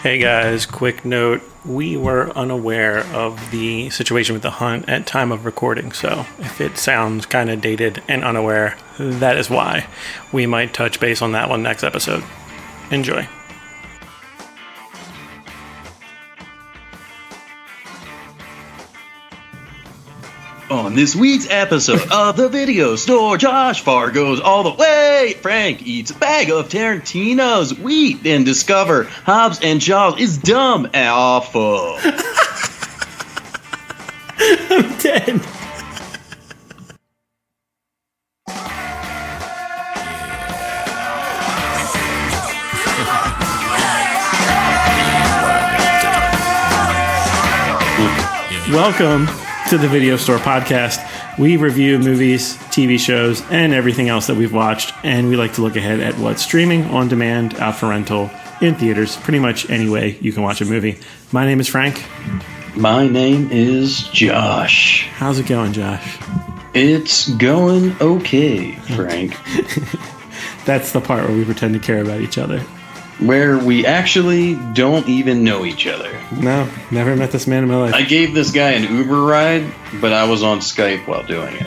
Hey guys, quick note. We were unaware of the situation with the hunt at time of recording, so if it sounds kind of dated and unaware, that is why. We might touch base on that one next episode. Enjoy. On this week's episode of The Video Store, Josh Fargo's all the way. Frank eats a bag of Tarantino's wheat and discover Hobbs and Shaw is dumb and awful. I'm dead. Welcome to the Video Store Podcast. We review movies, TV shows, and everything else that we've watched, and we like to look ahead at what's streaming, on demand, out for rental, in theaters, pretty much any way you can watch a movie. My name is Frank. My name is Josh. How's it going, Josh? It's going okay, Frank. That's the part where we pretend to care about each other. Where we actually don't even know each other. No, never met this man in my life. I gave this guy an Uber ride, but I was on Skype while doing it.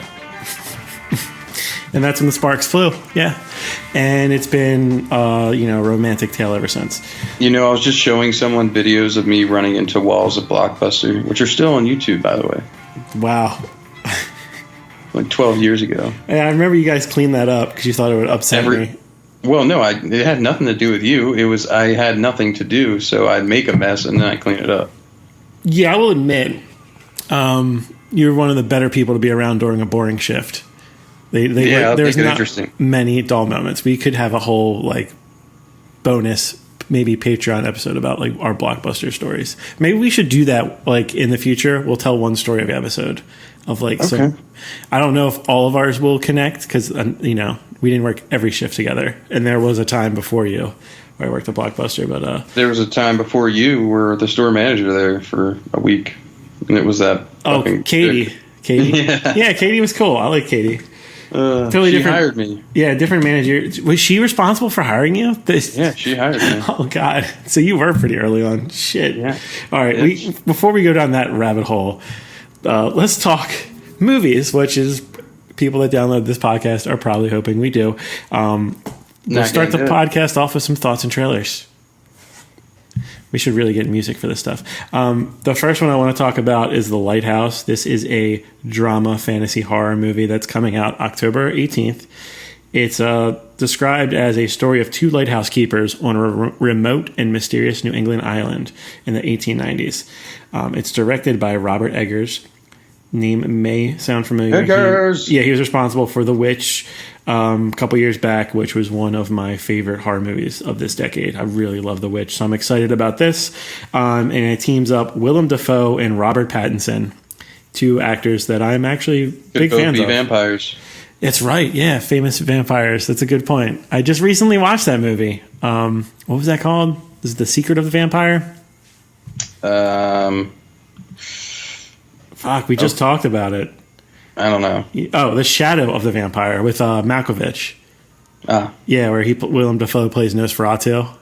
And that's when the sparks flew. Yeah. And it's been, romantic tale ever since. You know, I was just showing someone videos of me running into walls at Blockbuster, which are still on YouTube, by the way. Wow. Like 12 years ago. Yeah, I remember you guys cleaned that up because you thought it would upset me. Well, no, it had nothing to do with you. I had nothing to do, so I'd make a mess and then I'd clean it up. Yeah, I will admit, you're one of the better people to be around during a boring shift. There's not many dull moments. We could have a whole bonus, maybe Patreon episode about our Blockbuster stories. Maybe we should do that in the future. We'll tell one story every episode of okay. So I don't know if all of ours will connect because we didn't work every shift together, and there was a time before you where I worked at Blockbuster. But there was a time before you were the store manager there for a week, and it was that. Katie. Yeah, Katie was cool. I like Katie. Totally different. Hired me. Yeah, different manager. Was she responsible for hiring you? Yeah, she hired me. Oh God! So you were pretty early on. Shit. Yeah. All right. Before we go down that rabbit hole, let's talk movies, which is people that download this podcast are probably hoping we do. We'll start the podcast off with some thoughts and trailers. We should really get music for this stuff. The first one I want to talk about is The Lighthouse. This is a drama fantasy horror movie that's coming out October 18th. It's described as a story of two lighthouse keepers on a remote and mysterious New England island in the 1890s. It's directed by Robert Eggers. Name may sound familiar. Eggers! He was responsible for The Witch a couple years back, which was one of my favorite horror movies of this decade. I really love The Witch, so I'm excited about this. And it teams up Willem Dafoe and Robert Pattinson, two actors that I'm actually big fans of. Vampires. It's right, yeah, famous vampires. That's a good point. I just recently watched that movie. What was that called? Is it The Secret of the Vampire? Fuck, we just talked about it. I don't know. Oh, The Shadow of the Vampire with Malkovich. Yeah, where Willem Dafoe plays Nosferatu.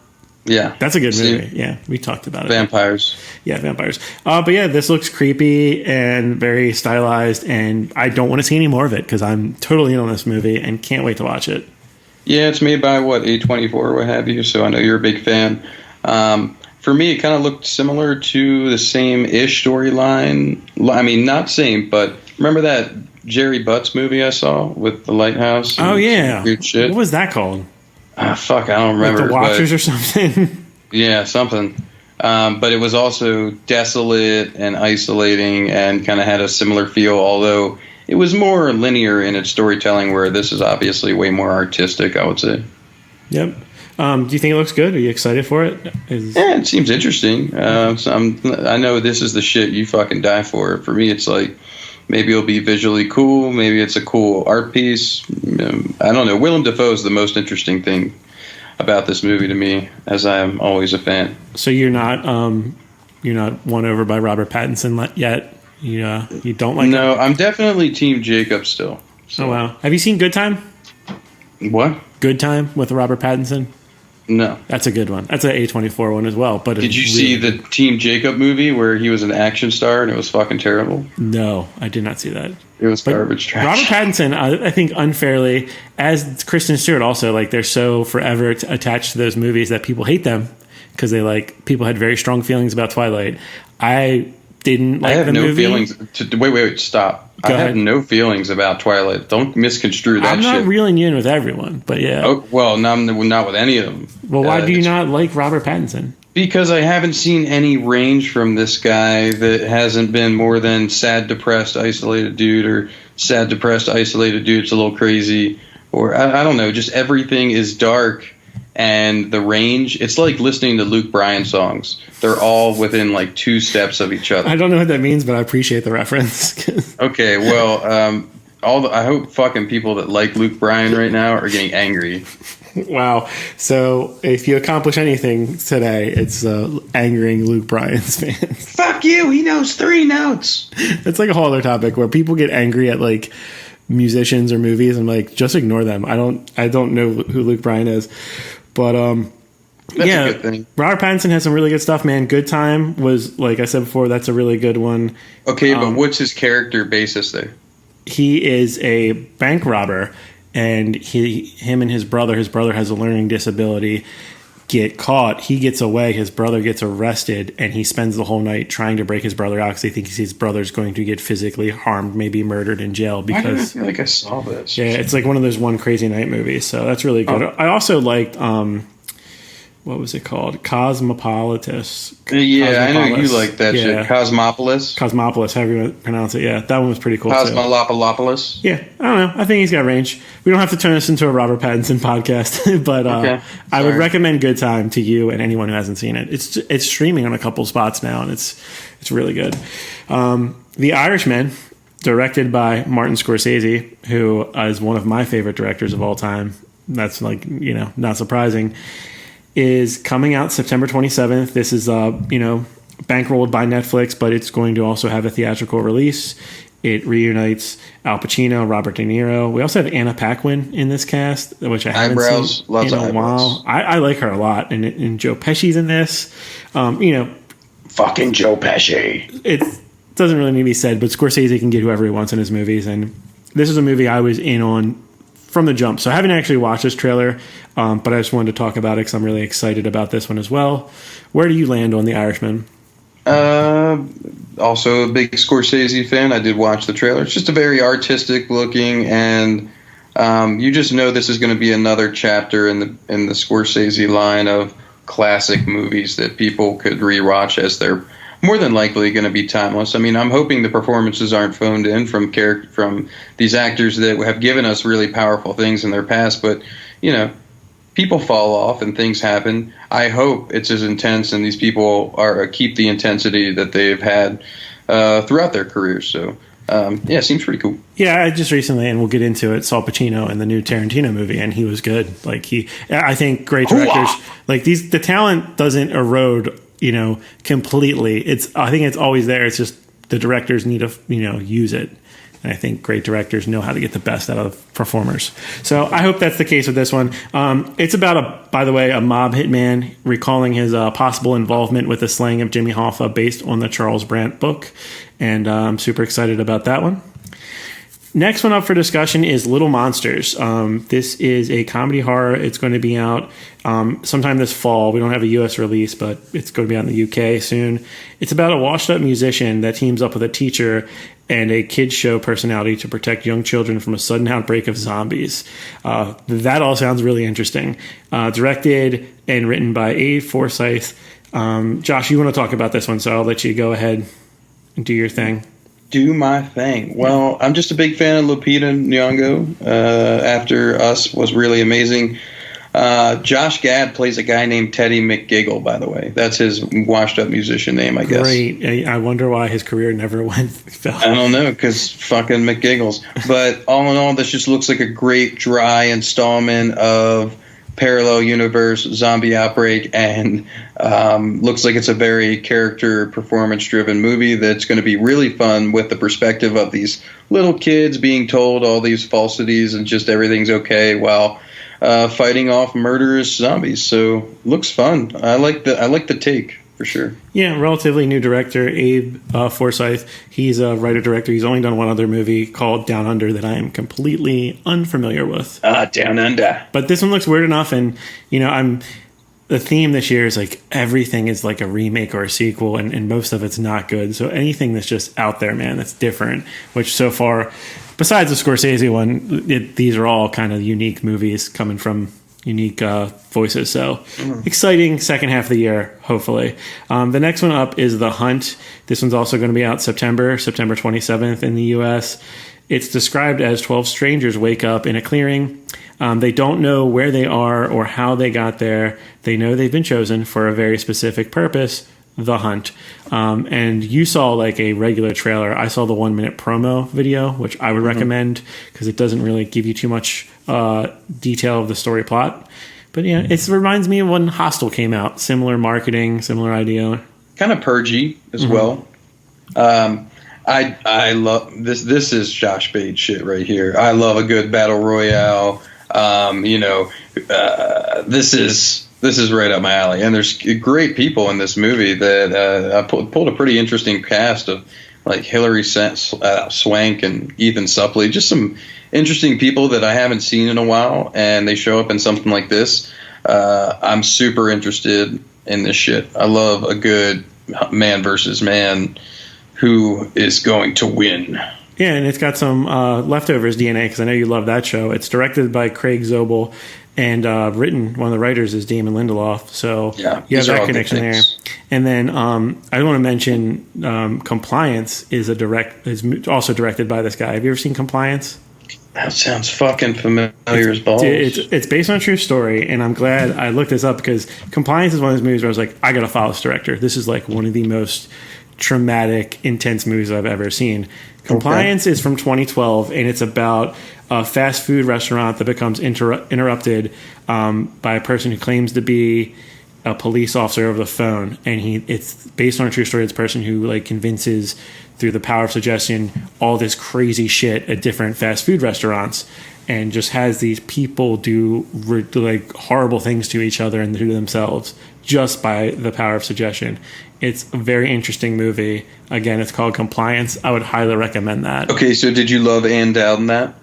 Yeah. That's a good movie. Yeah, we talked about it. Vampires. Yeah, vampires. But yeah, this looks creepy and very stylized, and I don't want to see any more of it because I'm totally in on this movie and can't wait to watch it. Yeah, it's made by, A24 or what have you, so I know you're a big fan. For me, it kind of looked similar to the same-ish storyline. I mean, not same, but remember that Jerry Butts movie I saw with the Lighthouse? Oh, yeah. Weird shit? What was that called? Fuck, I don't remember. The Watchers or something? Yeah, something. But it was also desolate and isolating and kind of had a similar feel, although it was more linear in its storytelling, where this is obviously way more artistic, I would say. Yep. Do you think it looks good? Are you excited for it? Yeah, it seems interesting. I know this is the shit you fucking die for. For me, it's maybe it'll be visually cool. Maybe it's a cool art piece. I don't know. Willem Dafoe is the most interesting thing about this movie to me, as I am always a fan. So you're not won over by Robert Pattinson yet? You don't like? No, I'm definitely Team Jacob still. So. Oh wow! Have you seen Good Time? What? Good Time with Robert Pattinson? No. That's a good one. That's an A24 one as well. But did you see the Team Jacob movie where he was an action star and it was fucking terrible? No, I did not see that. It was garbage trash. Robert Pattinson, I think unfairly, as Kristen Stewart also, like, they're so forever attached to those movies that people hate them because people had very strong feelings about Twilight. I didn't like the movie. I have no feelings. Wait, stop. I have no feelings about Twilight. Don't misconstrue that shit. I'm not reeling you in with everyone, but yeah. Oh, well, no, I'm not with any of them. Well, why do you not like Robert Pattinson? Because I haven't seen any range from this guy that hasn't been more than sad, depressed, isolated dude, or sad, depressed, isolated dude's a little crazy, or I don't know, just everything is dark. And the range, it's like listening to Luke Bryan songs. They're all within like 2 steps of each other. I don't know what that means, but I appreciate the reference. Okay, well, I hope fucking people that like Luke Bryan right now are getting angry. Wow. So if you accomplish anything today, it's angering Luke Bryan's fans. Fuck you, he knows 3 notes. It's like a whole other topic where people get angry at like musicians or movies. I'm like, just ignore them. I don't know who Luke Bryan is. But that's a good thing. Robert Pattinson has some really good stuff, man. Good Time was, like I said before, that's a really good one. Okay, but what's his character basis there? He is a bank robber, and him and his brother has a learning disability, get caught. He gets away. His brother gets arrested, and he spends the whole night trying to break his brother out because he thinks his brother's going to get physically harmed, maybe murdered in jail. Because why did I feel like I saw this? Yeah, it's like one of those One Crazy Night movies. So that's really good. I also liked what was it called? Cosmopolitus. Yeah, I know you like that shit. Cosmopolis, however you pronounce it. Yeah, that one was pretty cool. Cosmolopolopolis. Yeah, I don't know. I think he's got range. We don't have to turn this into a Robert Pattinson podcast, but I would recommend Good Time to you and anyone who hasn't seen it. It's streaming on a couple spots now, and it's really good. The Irishman, directed by Martin Scorsese, who is one of my favorite directors of all time. That's not surprising. Is coming out September 27th. This is, bankrolled by Netflix, but it's going to also have a theatrical release. It reunites Al Pacino, Robert De Niro. We also have Anna Paquin in this cast, which I haven't seen in a while. I like her a lot, and Joe Pesci's in this. Fucking Joe Pesci. It doesn't really need to be said, but Scorsese can get whoever he wants in his movies, and this is a movie I was in on from the jump. So I haven't actually watched this trailer, but I just wanted to talk about it because I'm really excited about this one as well. Where do you land on The Irishman? Also a big Scorsese fan. I did watch the trailer. It's just a very artistic looking, and you just know this is going to be another chapter in the Scorsese line of classic movies that people could rewatch, as they're more than likely going to be timeless. I mean, I'm hoping the performances aren't phoned in from these actors that have given us really powerful things in their past, but people fall off and things happen. I hope it's as intense and these people keep the intensity that they've had throughout their careers. So it seems pretty cool. Yeah, I just recently, and we'll get into it, saw Pacino in the new Tarantino movie, and he was good. I think great directors, the talent doesn't erode completely. I think it's always there. It's just the directors need to, use it. And I think great directors know how to get the best out of performers. So I hope that's the case with this one. It's about by the way, a mob hitman recalling his possible involvement with the slaying of Jimmy Hoffa based on the Charles Brandt book. And I'm super excited about that one. Next one up for discussion is Little Monsters. This is a comedy horror. It's going to be out sometime this fall. We don't have a U.S. release, but it's going to be out in the U.K. soon. It's about a washed-up musician that teams up with a teacher and a kids show personality to protect young children from a sudden outbreak of zombies. That all sounds really interesting. Directed and written by Abe Forsyth. Josh, you want to talk about this one, so I'll let you go ahead and do your thing. Do my thing. Well, I'm just a big fan of Lupita Nyong'o. After Us was really amazing. Josh Gad plays a guy named Teddy McGiggle, by the way. That's his washed-up musician name, I guess. Great. I wonder why his career never fell. I don't know, because fucking McGiggles. But all in all, this just looks like a great, dry installment of parallel universe, zombie outbreak, and looks like it's a very character performance-driven movie that's going to be really fun with the perspective of these little kids being told all these falsities and just everything's okay while fighting off murderous zombies. So looks fun. I like the take for sure. Yeah, relatively new director, Abe Forsyth. He's a writer-director. He's only done one other movie called Down Under that I am completely unfamiliar with. Down Under. But this one looks weird enough, and the theme this year is like everything is like a remake or a sequel, and most of it's not good. So anything that's just out there, man, that's different, which so far, besides the Scorsese one, these are all kind of unique movies coming from unique voices. So exciting second half of the year, hopefully. The next one up is The Hunt. This one's also going to be out September 27th in the U.S. It's described as 12 strangers wake up in a clearing. They don't know where they are or how they got there. They know they've been chosen for a very specific purpose, the hunt. And you saw like a regular trailer. I saw the 1-minute promo video, which I would recommend because it doesn't really give you too much detail of the story plot. But yeah, it reminds me of when Hostel came out. Similar marketing, similar idea. Kind of purgy as well. I love this. This is Josh Bates shit right here. I love a good battle royale. This is right up my alley, and there's great people in this movie that I pulled a pretty interesting cast of like Hilary Swank and Ethan Suplee, just some interesting people that I haven't seen in a while, and they show up in something like this. I'm super interested in this shit. I love a good man versus man who is going to win. Yeah, and it's got some Leftovers DNA, because I know you love that show. It's directed by Craig Zobel, and one of the writers is Damon Lindelof. So yeah, you have that connection there. And then I want to mention Compliance is also directed by this guy. Have you ever seen Compliance? That sounds fucking familiar as balls. It's based on a true story, and I'm glad I looked this up because Compliance is one of those movies where I was like, I got to follow this director. This is like one of the most traumatic, intense movies I've ever seen. Compliance is from 2012, and it's about a fast food restaurant that becomes interrupted by a person who claims to be a police officer over the phone, and it's based on a true story. It's a person who like convinces through the power of suggestion all this crazy shit at different fast food restaurants, and just has these people do like horrible things to each other and to themselves just by the power of suggestion. It's a very interesting movie. Again, it's called Compliance. I would highly recommend that. Okay, so did you love Ann Dowd in that?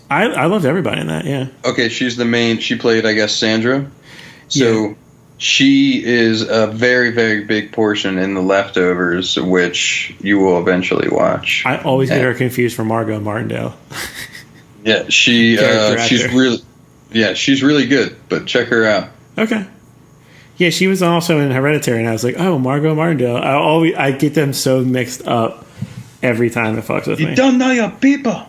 I loved everybody in that, yeah. Okay, she's the main. She played, I guess, Sandra. So she is a very, very big portion in The Leftovers, which you will eventually watch. I always get her confused for Margot Martindale. Yeah, she's really good, but check her out. Okay. Yeah, she was also in Hereditary, and I was like, oh, Margot Martindale. I get them so mixed up every time it fucks with me. You don't know your people.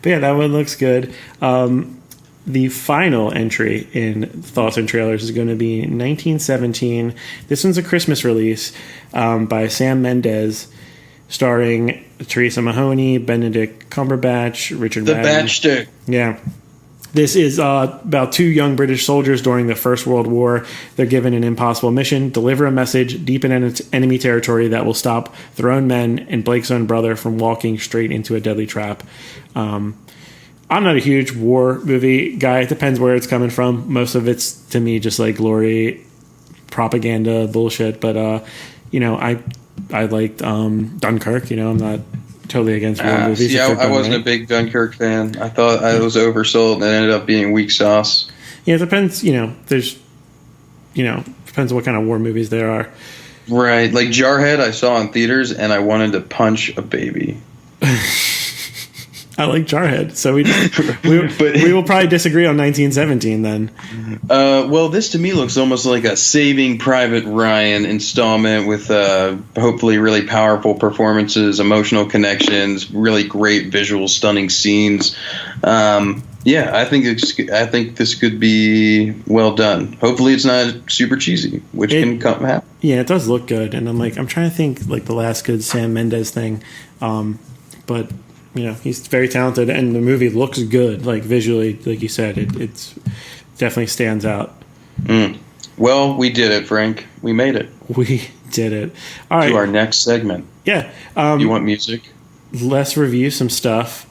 But yeah, that one looks good. The final entry in Thoughts and Trailers is going to be 1917. This one's a Christmas release by Sam Mendes, starring Teresa Mahoney, Benedict Cumberbatch, Richard Madden. The Batchster. Yeah. This is about two young British soldiers during the First World War. They're given an impossible mission: deliver a message deep in enemy territory that will stop their own men and Blake's own brother from walking straight into a deadly trap. I'm not a huge war movie guy. It depends where it's coming from. Most of it's, to me, just like glory propaganda bullshit. But, I liked Dunkirk. I'm not totally against war movies. Yeah, I wasn't a big Dunkirk fan. I thought I was oversold and it ended up being weak sauce. Yeah, it depends. Depends on what kind of war movies there are. Right. Like Jarhead, I saw in theaters and I wanted to punch a baby. I like Jarhead, so we will probably disagree on 1917 then. Well, this to me looks almost like a Saving Private Ryan installment with hopefully really powerful performances, emotional connections, really great visual, stunning scenes. I think this could be well done. Hopefully, it's not super cheesy, which can happen. Yeah, it does look good, and I'm trying to think like the last good Sam Mendes thing, but. He's very talented, and the movie looks good. Like visually, like you said, it's definitely stands out. Well, we did it, Frank. We made it. We did it. All right. To our next segment. Yeah. You want music? Let's review some stuff.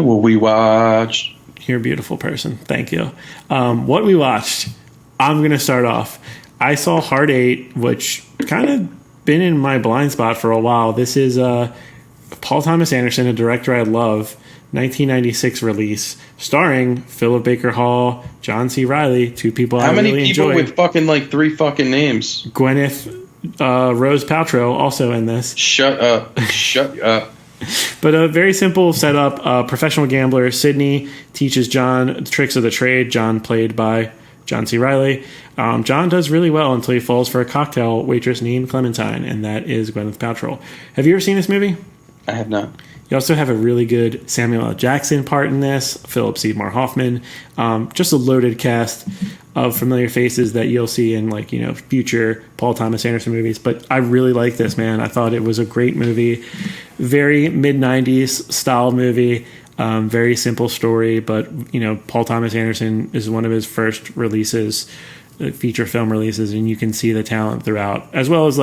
What we watched. You're a beautiful person. Thank you. What we watched, I'm going to start off. I saw Hard 8, which kind of been in my blind spot for a while. This is Paul Thomas Anderson, a director I love, 1996 release, starring Philip Baker Hall, John C. Reilly, two people I really enjoy. How many people with fucking like 3 fucking names? Gwyneth Rose Paltrow also in this. Shut up. Shut up. But a very simple setup. Professional gambler Sydney teaches John the tricks of the trade. John, played by John C. Reilly. John does really well until he falls for a cocktail waitress named Clementine, and that is Gwyneth Paltrow. Have you ever seen this movie? I have not. You also have a really good Samuel L. Jackson part in this, Philip Seymour Hoffman. Just a loaded cast of familiar faces that you'll see in future Paul Thomas Anderson movies. But I really like this, man. I thought it was a great movie. Very mid-90s style movie. Very simple story, but Paul Thomas Anderson is one of his first releases, feature film releases, and you can see the talent throughout, as well as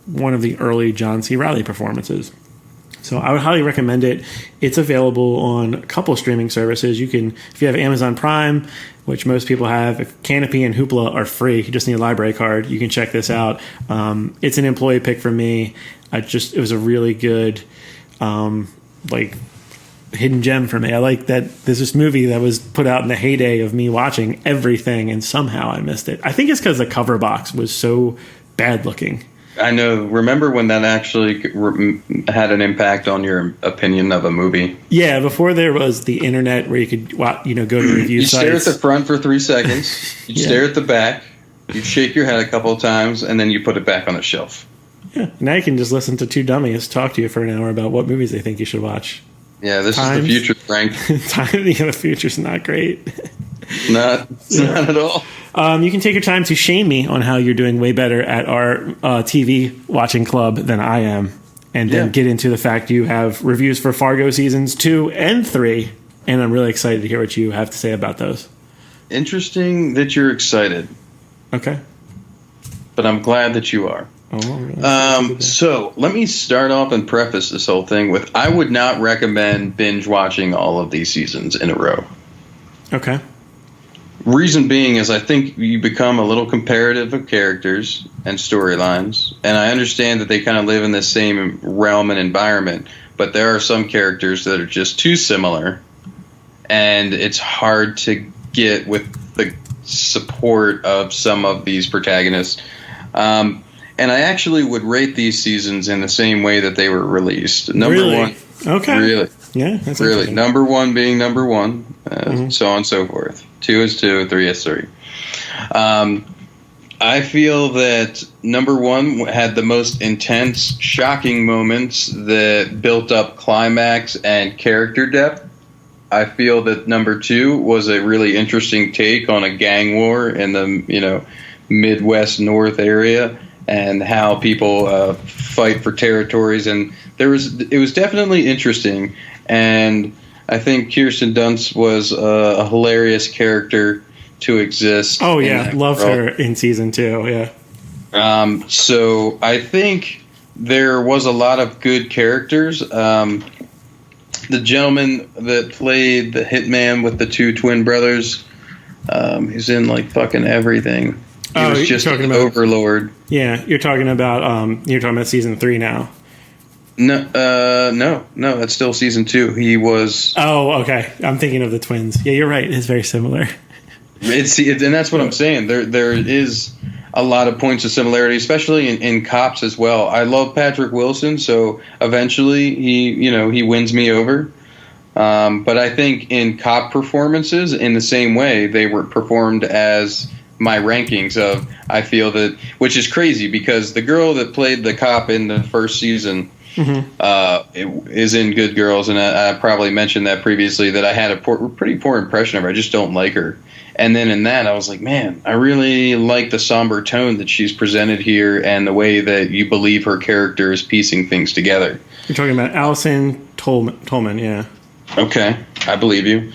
one of the early John C. Reilly performances. So I would highly recommend it. It's available on a couple streaming services. You can, if you have Amazon Prime, which most people have, if Kanopy and Hoopla are free, you just need a library card, you can check this out. It's an employee pick for me. It was a really good, hidden gem for me. I like that there's this movie that was put out in the heyday of me watching everything, and somehow I missed it. I think it's because the cover box was so bad looking. I know. Remember when that actually had an impact on your opinion of a movie? Yeah, before there was the internet where you could, go to review sites. You stare at the front for 3 seconds. You'd stare at the back. You'd shake your head a couple of times, and then you put it back on the shelf. Yeah. Now you can just listen to two dummies talk to you for an hour about what movies they think you should watch. Yeah, this is the future, Frank. The future's not great. Not at all. You can take your time to shame me on how you're doing way better at our TV watching club than I am, and then get into the fact you have reviews for Fargo seasons 2 and 3, and I'm really excited to hear what you have to say about those. Interesting that you're excited. Okay. But I'm glad that you are. So let me start off and preface this whole thing with, I would not recommend binge watching all of these seasons in a row. Okay. Reason being is I think you become a little comparative of characters and storylines, and I understand that they kind of live in the same realm and environment, but there are some characters that are just too similar, and it's hard to get with the support of some of these protagonists. And I actually would rate these seasons in the same way that they were released. Number one. Okay. Really. Yeah, that's really. Number one being number one, so on and so forth. 2 is 2, 3 is 3. I feel that number one had the most intense, shocking moments that built up climax and character depth. I feel that number 2 was a really interesting take on a gang war in the Midwest North area, and how people fight for territories, and it was definitely interesting, and I think Kirsten Dunst was a hilarious character to exist. Oh yeah, loved her in season 2. Yeah. So I think there was a lot of good characters. The gentleman that played the hitman with the 2 twin brothers, he's in fucking everything. He was just an overlord. Yeah, you're talking about season 3 now. No, that's still season 2. He was. Oh, okay. I'm thinking of the twins. Yeah, you're right. It's very similar. And that's what I'm saying. There is a lot of points of similarity, especially in Cops as well. I love Patrick Wilson, so eventually he wins me over. But I think in Cop performances, in the same way, they were performed as my rankings of, I feel that, which is crazy because the girl that played the cop in the first season is in Good Girls, and I probably mentioned that previously, that I had a pretty poor impression of her. I just don't like her. And then in that, I was like, man, I really like the somber tone that she's presented here and the way that you believe her character is piecing things together. You're talking about Allison Tolman, yeah. Okay, I believe you.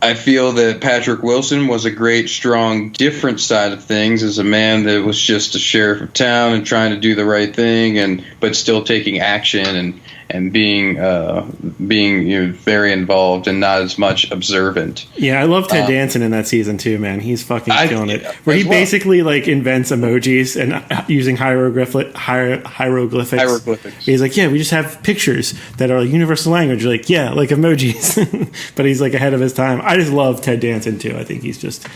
I feel that Patrick Wilson was a great, strong, different side of things as a man that was just a sheriff of town and trying to do the right thing, but still taking action and being very involved and not as much observant. Yeah, I love Ted Danson in that season too, man. He's fucking killing it. Where he basically like invents emojis and using hieroglyphics. He's like, yeah, we just have pictures that are universal language. You're like, yeah, like emojis. But he's like ahead of his time. I just love Ted Danson too. I think he's just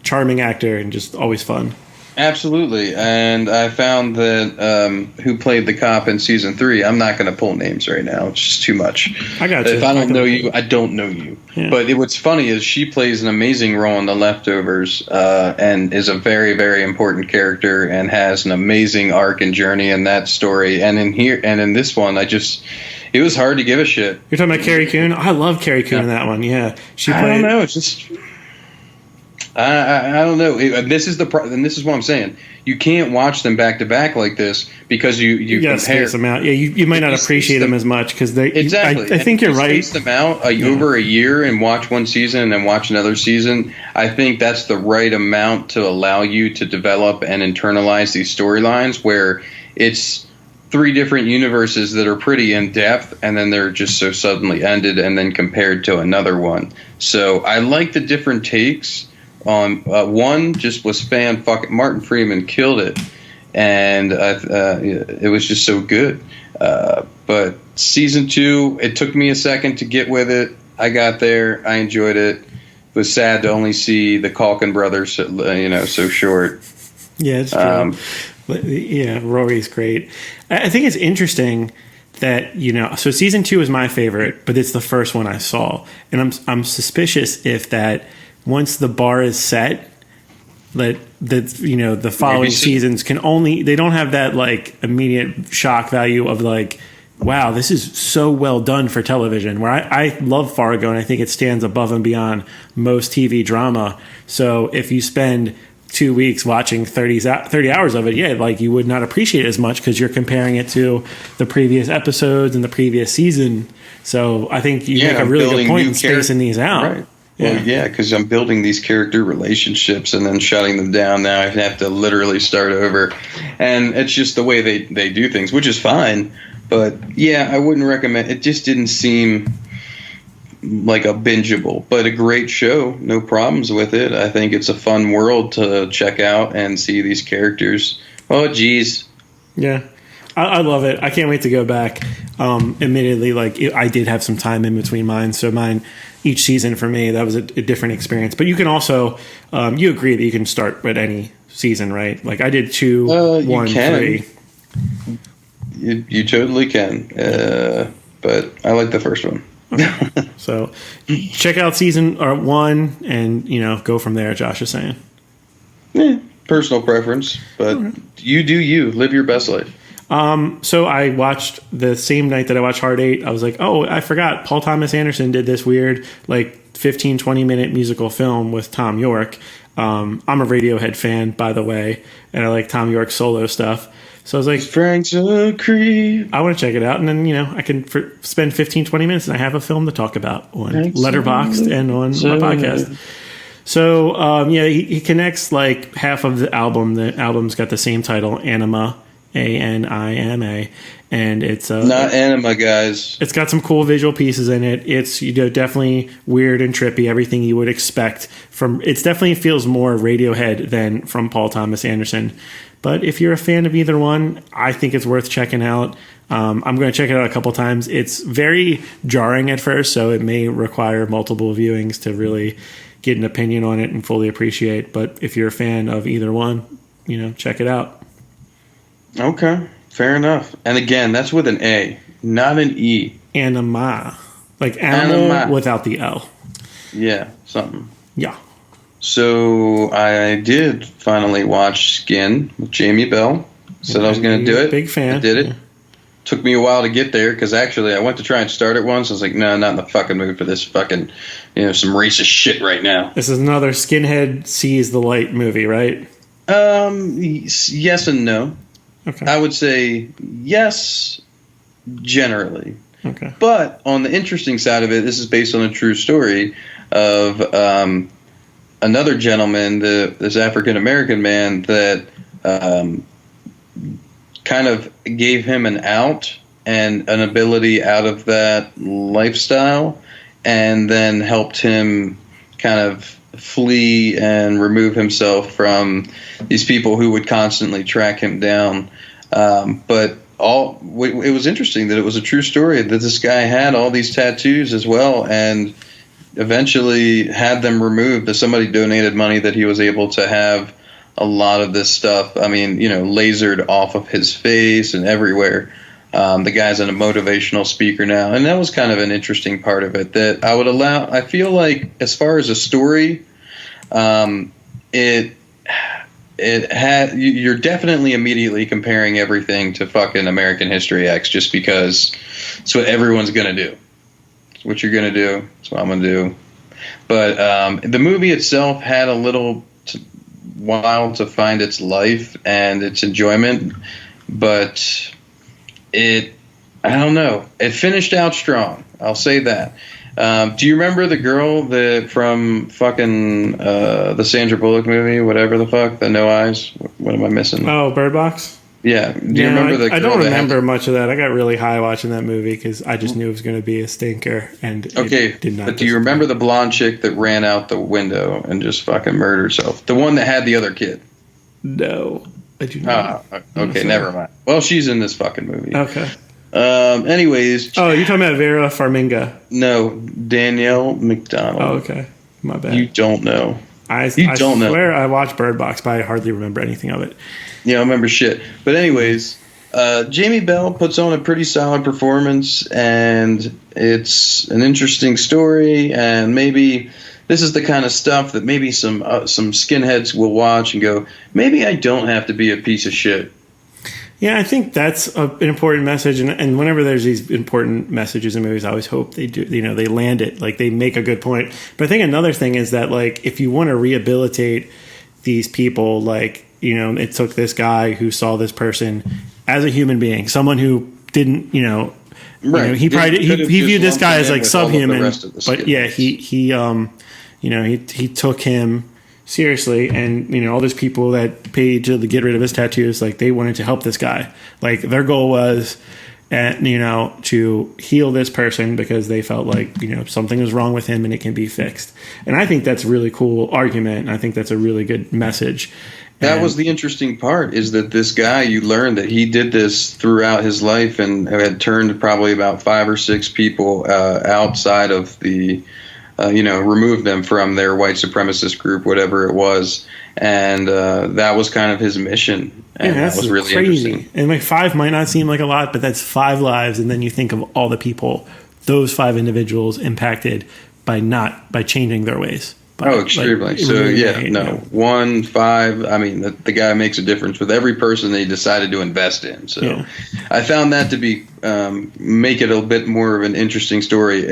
charming actor and just always fun. Absolutely, and I found that who played the cop in season 3. I'm not going to pull names right now; it's just too much. I got you. If I don't know you, I don't know you. Yeah. But what's funny is she plays an amazing role in The Leftovers, and is a very, very important character, and has an amazing arc and journey in that story. And in this one, it was hard to give a shit. You're talking about Carrie Coon? I love Carrie Coon in that one. Yeah, I don't know. It's just. I don't know. This is what I'm saying. You can't watch them back to back like this because you gotta space them out. Yeah, you might not appreciate them as much because they exactly. I think you're right. Space them out over a year and watch one season and then watch another season. I think that's the right amount to allow you to develop and internalize these storylines where it's 3 different universes that are pretty in depth, and then they're just so suddenly ended and then compared to another one. So I like the different takes. On one just was fucking Martin Freeman killed it, and it was just so good. But season 2, it took me a second to get with it. I got there. I enjoyed it. It was sad to only see the Culkin brothers, so short. Yeah, it's true. Yeah, Rory's great. I think it's interesting that so season 2 is my favorite, but it's the first one I saw, and I'm suspicious if that. Once the bar is set, the following seasons they don't have that like immediate shock value of like, wow, this is so well done for television. Where I love Fargo and I think it stands above and beyond most TV drama. So if you spend 2 weeks watching 30 hours of it, like you would not appreciate it as much because you're comparing it to the previous episodes and the previous season. So I think you make a really good point in spacing these out. Right. Well, yeah, because I'm building these character relationships and then shutting them down. Now I have to literally start over. And it's just the way they do things, which is fine. But, yeah, I wouldn't recommend. It just didn't seem like a bingeable. But a great show. No problems with it. I think it's a fun world to check out and see these characters. Oh, geez. Yeah. I love it. I can't wait to go back. Admittedly, I did have some time in between mine. So each season for me, that was a different experience. But you can also, you agree that you can start with any season, right? Like I did 2, 1, 3. You totally can. But I like the first one. Okay. So check out season 1 and, go from there, Josh is saying. Yeah, personal preference. But you do you. Live your best life. So I watched the same night that I watched Hard 8. I was like, oh, I forgot. Paul Thomas Anderson did this weird, 15, 20-minute musical film with Tom York. I'm a Radiohead fan, by the way, and I like Tom York's solo stuff. So I was like, Frank's a creep. I want to check it out. And then, I can spend 15, 20 minutes and I have a film to talk about on Letterboxd and on my podcast. So, he connects half of the album. The album's got the same title, Anima. ANIMA, and it's not anima, guys. It's got some cool visual pieces in it. It's definitely weird and trippy, everything you would expect from. It definitely feels more Radiohead than from Paul Thomas Anderson. But if you're a fan of either one, I think it's worth checking out. I'm going to check it out a couple times. It's very jarring at first, so it may require multiple viewings to really get an opinion on it and fully appreciate. But if you're a fan of either one, check it out. Okay, fair enough. And again, that's with an A, not an E. Anima. Like animal Anima. Without the L. Yeah, something. Yeah. So I did finally watch Skin with Jamie Bell. Said I was going to do it. Big fan. I did it. Took me a while to get there because actually I went to try and start it once. I was like, no, not in the fucking mood for this fucking, some racist shit right now. This is another Skinhead Sees the Light movie, right? Yes and no. Okay. I would say yes, generally. Okay. But on the interesting side of it, this is based on a true story. of another gentleman, this African American man that kind of gave him an out and an ability out of that lifestyle, and then helped him kind of flee and remove himself from these people who would constantly track him down. But it was interesting that it was a true story that this guy had all these tattoos as well, and eventually had them removed. Somebody donated money that he was able to have a lot of this stuff. I mean, lasered off of his face and everywhere. The guy's a motivational speaker now, and that was kind of an interesting part of it that I feel like as far as a story, you're definitely immediately comparing everything to fucking American History X, just because it's what everyone's gonna do. It's what you're gonna do. It's what I'm gonna do. But the movie itself had a little while to find its life and its enjoyment, but I don't know. It finished out strong. I'll say that. Do you remember the girl from fucking the Sandra Bullock movie, whatever the fuck, the No Eyes? What am I missing? Oh, Bird Box? Yeah. Do you remember the girl? I don't remember much of that. I got really high watching that movie because I just knew it was going to be a stinker. And it did not. But do you remember the blonde chick that ran out the window and just fucking murdered herself? The one that had the other kid? No, I do not. Okay, never mind. Well, she's in this fucking movie. Okay. Anyways. Oh, you're talking about Vera Farmiga? No, Danielle McDonald. Oh, okay. My bad. You don't know. I swear I watched Bird Box, but I hardly remember anything of it. Yeah, I remember shit. But anyways, Jamie Bell puts on a pretty solid performance, and it's an interesting story, and maybe this is the kind of stuff that maybe some skinheads will watch and go, maybe I don't have to be a piece of shit. Yeah, I think that's an important message, and whenever there's these important messages in movies, I always hope they do. They land it, like they make a good point. But I think another thing is that, like, if you want to rehabilitate these people, like, it took this guy who saw this person as a human being, someone who didn't, right? He viewed this guy as like subhuman, but yeah, he took him seriously, and all those people that paid to get rid of his tattoos, like they wanted to help this guy. Like their goal was, to heal this person because they felt like something was wrong with him and it can be fixed. And I think that's a really cool argument, and I think that's a really good message. That was the interesting part, is that this guy, you learned that he did this throughout his life and had turned probably about 5 or 6 people outside of the removed them from their white supremacist group, whatever it was. And that was kind of his mission. And that was really crazy. Interesting. And like 5 might not seem like a lot, but that's 5 lives. And then you think of all the people those 5 individuals impacted by changing their ways. Extremely. Like, so, really, 1, 5. I mean, the guy makes a difference with every person they decided to invest in. So yeah. I found that to be make it a bit more of an interesting story.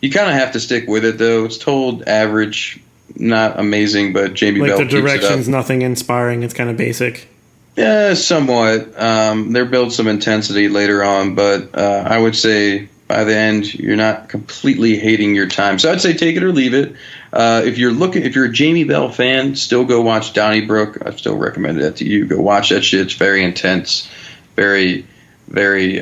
You kind of have to stick with it, though. It's told average, not amazing, but Jamie Bell keeps it up. The direction's nothing inspiring. It's kind of basic. Yeah, somewhat. There builds some intensity later on, but I would say by the end, you're not completely hating your time. So I'd say take it or leave it. If you're a Jamie Bell fan, still go watch Donnybrook. I still recommend that to you. Go watch that shit. It's very intense, very, very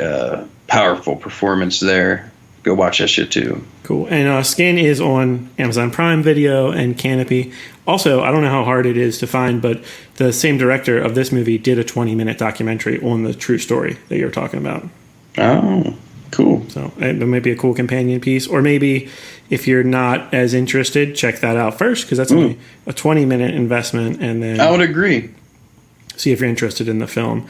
powerful performance there. Go watch that shit too. Cool. And Skin is on Amazon Prime Video and Kanopy. Also, I don't know how hard it is to find, but the same director of this movie did a 20-minute documentary on the true story that you're talking about. Oh, cool. So it might be a cool companion piece. Or maybe if you're not as interested, check that out first, because that's only a 20-minute investment. And then I would agree. See if you're interested in the film.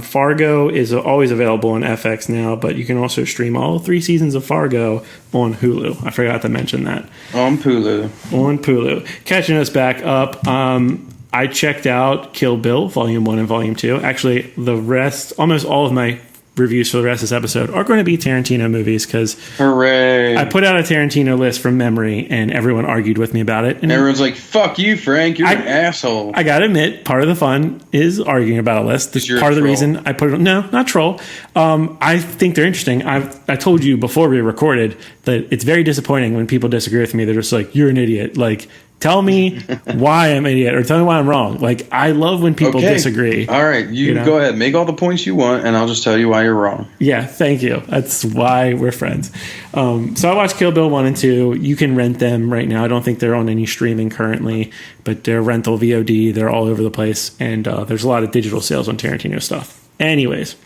Fargo is always available on FX now, but you can also stream all 3 seasons of Fargo on Hulu. I forgot to mention that. On Hulu. Catching us back up, I checked out Kill Bill, Volume 1 and Volume 2. Actually, the rest, almost all of my reviews for the rest of this episode are going to be Tarantino movies because hooray! I put out a Tarantino list from memory, and everyone argued with me about it. And everyone's like, "Fuck you, Frank! You're an asshole." I gotta admit, part of the fun is arguing about a list. This is part of the reason I put it. No, not troll. I think they're interesting. I told you before we recorded that it's very disappointing when people disagree with me. They're just like, "You're an idiot." Like, tell me why I'm an idiot, or tell me why I'm wrong. Like, I love when people disagree. All right, you go ahead, make all the points you want, and I'll just tell you why you're wrong. Yeah, thank you. That's why we're friends. So I watched Kill Bill 1 and 2. You can rent them right now. I don't think they're on any streaming currently, but they're rental VOD. They're all over the place, and there's a lot of digital sales on Tarantino stuff. Anyways,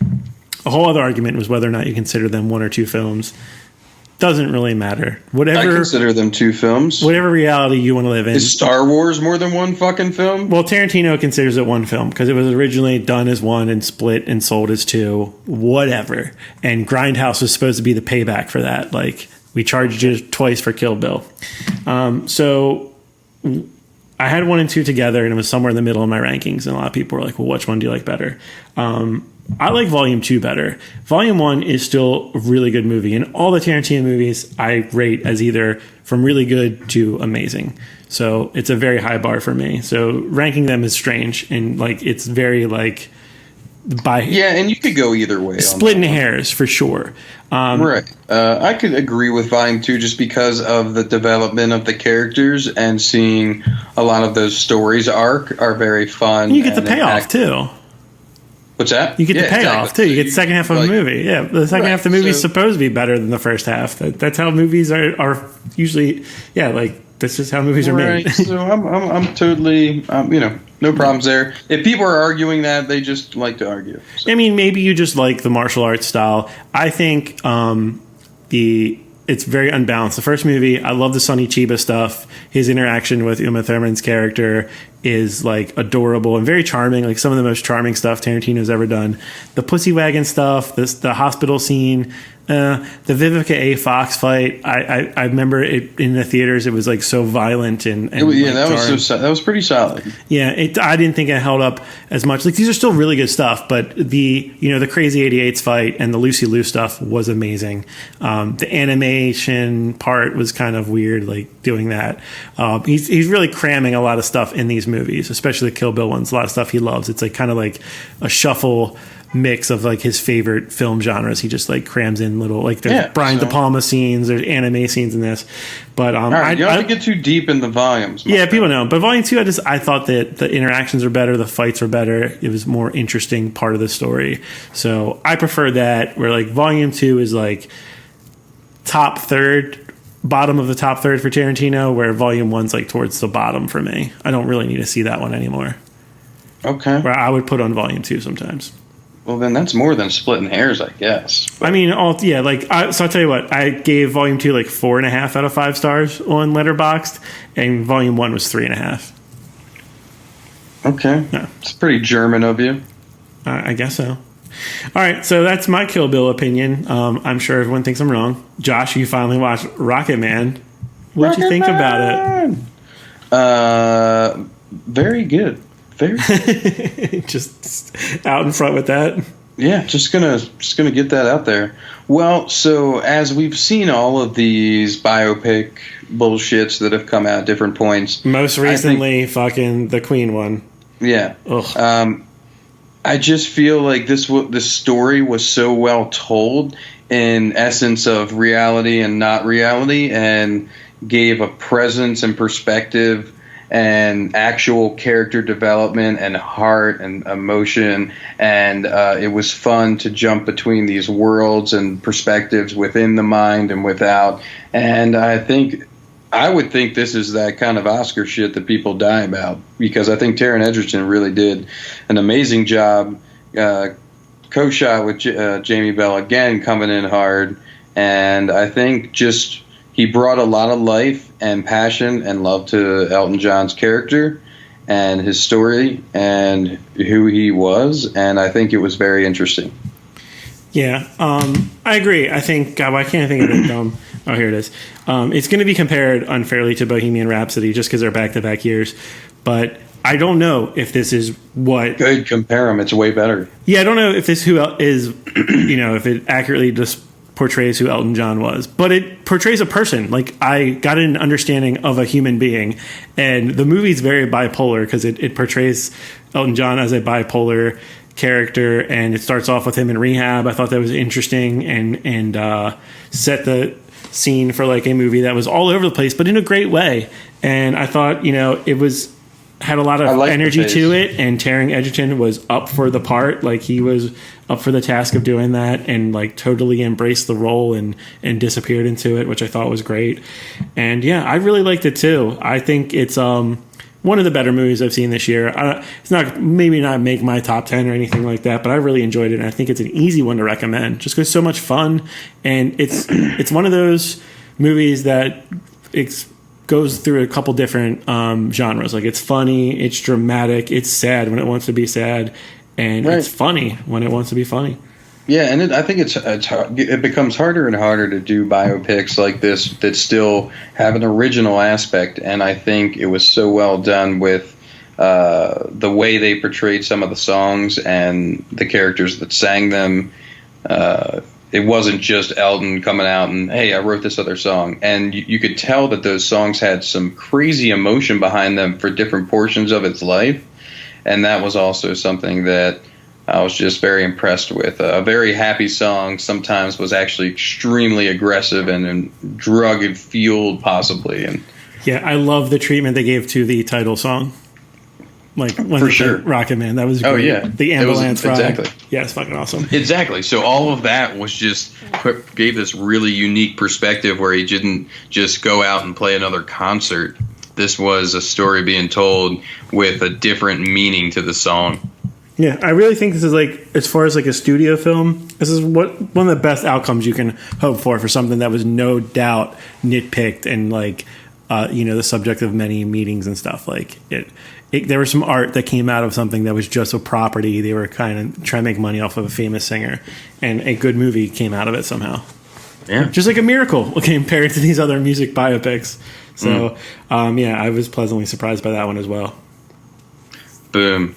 a whole other argument was whether or not you consider them one or two films. Doesn't really matter. Whatever. I consider them two films. Whatever reality you want to live in. Is Star Wars more than one fucking film? Well, Tarantino considers it one film because it was originally done as one and split and sold as two. Whatever. And Grindhouse was supposed to be the payback for that. Like, we charged you twice for Kill Bill. So I had 1 and 2 together, and it was somewhere in the middle of my rankings. And a lot of people were like, well, which one do you like better? I like Volume 2 better. Volume 1 is still a really good movie, and all the Tarantino movies I rate as either from really good to amazing. So it's a very high bar for me. So ranking them is strange, and like it's very like and you could go either way. Splitting hairs for sure. Right. I could agree with Volume 2 just because of the development of the characters and seeing a lot of those stories arc are very fun. And you get the payoff too. What's that? You get the payoff, too. You get the second half of a movie. Yeah, the second half of the movie is supposed to be better than the first half. That's how movies are usually, that's just how movies are made. So I'm totally, no problems there. If people are arguing that, they just like to argue. So. I mean, maybe you just like the martial arts style. I think it's very unbalanced. The first movie, I love the Sonny Chiba stuff. His interaction with Uma Thurman's character is like adorable and very charming, like some of the most charming stuff Tarantino's ever done. The Pussy Wagon stuff, the hospital scene, the Vivica A. Fox fight. I remember it in the theaters. It was like so violent and that was pretty solid. Yeah, I didn't think it held up as much. Like these are still really good stuff, but the Crazy 88s fight and the Lucy Liu stuff was amazing. The animation part was kind of weird, like doing that. He's really cramming a lot of stuff in these movies, especially the Kill Bill ones. A lot of stuff he loves. It's like kind of like a shuffle mix of like his favorite film genres. He just like crams in little there's Brian De Palma scenes, there's anime scenes in this. But all right, you don't have to get too deep in the volumes. Yeah, people know. But Volume 2, I thought that the interactions were better, the fights were better. It was more interesting part of the story. So I prefer that. Where like Volume 2 is like top third, bottom of the top third for Tarantino, where Volume 1's like towards the bottom for me. I don't really need to see that one anymore. Okay. Where I would put on Volume 2 sometimes. Well, then that's more than splitting hairs, I guess. But. I mean, so I'll tell you what, I gave Volume 2 like 4.5 out of 5 stars on Letterboxd, and Volume 1 was 3.5. Okay. Yeah. It's pretty German of you. I guess so. All right, so that's my Kill Bill opinion. I'm sure everyone thinks I'm wrong. Josh, you finally watched Rocketman. What'd you think about it? Very good. Just out in front with that. Yeah, just gonna get that out there. Well, so as we've seen all of these biopic bullshits that have come out at different points. Most recently, fucking the Queen one. Yeah. Ugh. I just feel like this story was so well told in essence of reality and not reality, and gave a presence and perspective and actual character development and heart and emotion, and it was fun to jump between these worlds and perspectives within the mind and without. And I would think this is that kind of Oscar shit that people die about, because I think Taron Egerton really did an amazing job, co-shot with Jamie Bell again coming in hard, and I think just he brought a lot of life and passion and love to Elton John's character and his story and who he was, and I think it was very interesting. Yeah, I agree. I think, God, why can't I think of it? Oh, here it is. It's going to be compared unfairly to Bohemian Rhapsody just because they're back-to-back years, but I don't know if this is what... Good, compare them. It's way better. Yeah, I don't know if this is, if it accurately just portrays who Elton John was. But it portrays a person. Like, I got an understanding of a human being. And the movie's very bipolar because it portrays Elton John as a bipolar character, and it starts off with him in rehab. I thought that was interesting and set the scene for like a movie that was all over the place, but in a great way. And I thought, it had a lot of energy to it, and Taron Egerton was up for the part. Like, he was up for the task of doing that, and like totally embraced the role and disappeared into it, which I thought was great. And yeah, I really liked it too. I think it's one of the better movies I've seen this year. It's not make my top 10 or anything like that, but I really enjoyed it, and I think it's an easy one to recommend just because it's so much fun. And it's one of those movies that goes through a couple different genres. Like, it's funny, it's dramatic, it's sad when it wants to be sad, and it's funny when it wants to be funny. Yeah, and I think it becomes harder and harder to do biopics like this that still have an original aspect. And I think it was so well done with the way they portrayed some of the songs and the characters that sang them. It wasn't just Elton coming out and, hey, I wrote this other song. And you could tell that those songs had some crazy emotion behind them for different portions of its life. And that was also something that I was just very impressed with. A very happy song sometimes was actually extremely aggressive and drug-fueled, possibly. And yeah, I love the treatment they gave to the title song. Like, when for sure, Rocketman, that was great. Oh yeah, the ambulance ride. Exactly. Yeah, it's fucking awesome. Exactly. So all of that was just gave this really unique perspective where he didn't just go out and play another concert. This was a story being told with a different meaning to the song. Yeah, I really think this is, like, as far as like a studio film, this is one of the best outcomes you can hope for something that was no doubt nitpicked and like the subject of many meetings and stuff. Like, there was some art that came out of something that was just a property. They were kind of trying to make money off of a famous singer, and a good movie came out of it somehow. Yeah, just like a miracle compared to these other music biopics. So, I was pleasantly surprised by that one as well. Boom.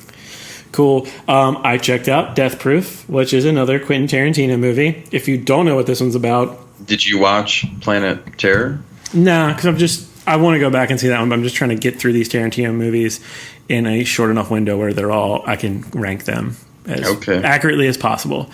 Cool. I checked out Death Proof, which is another Quentin Tarantino movie. If you don't know what this one's about... Did you watch Planet Terror? Nah, because I want to go back and see that one, but I'm just trying to get through these Tarantino movies in a short enough window where I can rank them as accurately as possible,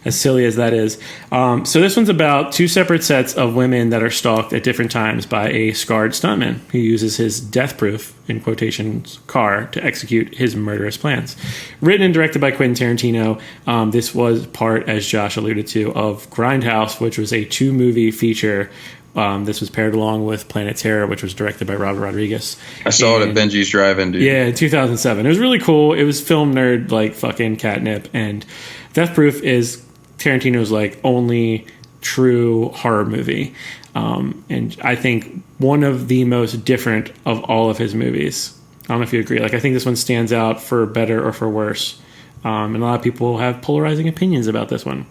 as silly as that is. So this one's about two separate sets of women that are stalked at different times by a scarred stuntman who uses his death proof, in quotations, car to execute his murderous plans. Written and directed by Quentin Tarantino, this was part, as Josh alluded to, of Grindhouse, which was a 2-movie feature. This was paired along with Planet Terror, which was directed by Robert Rodriguez. I saw it at Benji's Drive-In, dude. Yeah, in 2007. It was really cool. It was film nerd, like fucking catnip. And Death Proof is Tarantino's like only true horror movie. And I think one of the most different of all of his movies. I don't know if you agree. Like, I think this one stands out for better or for worse. And a lot of people have polarizing opinions about this one.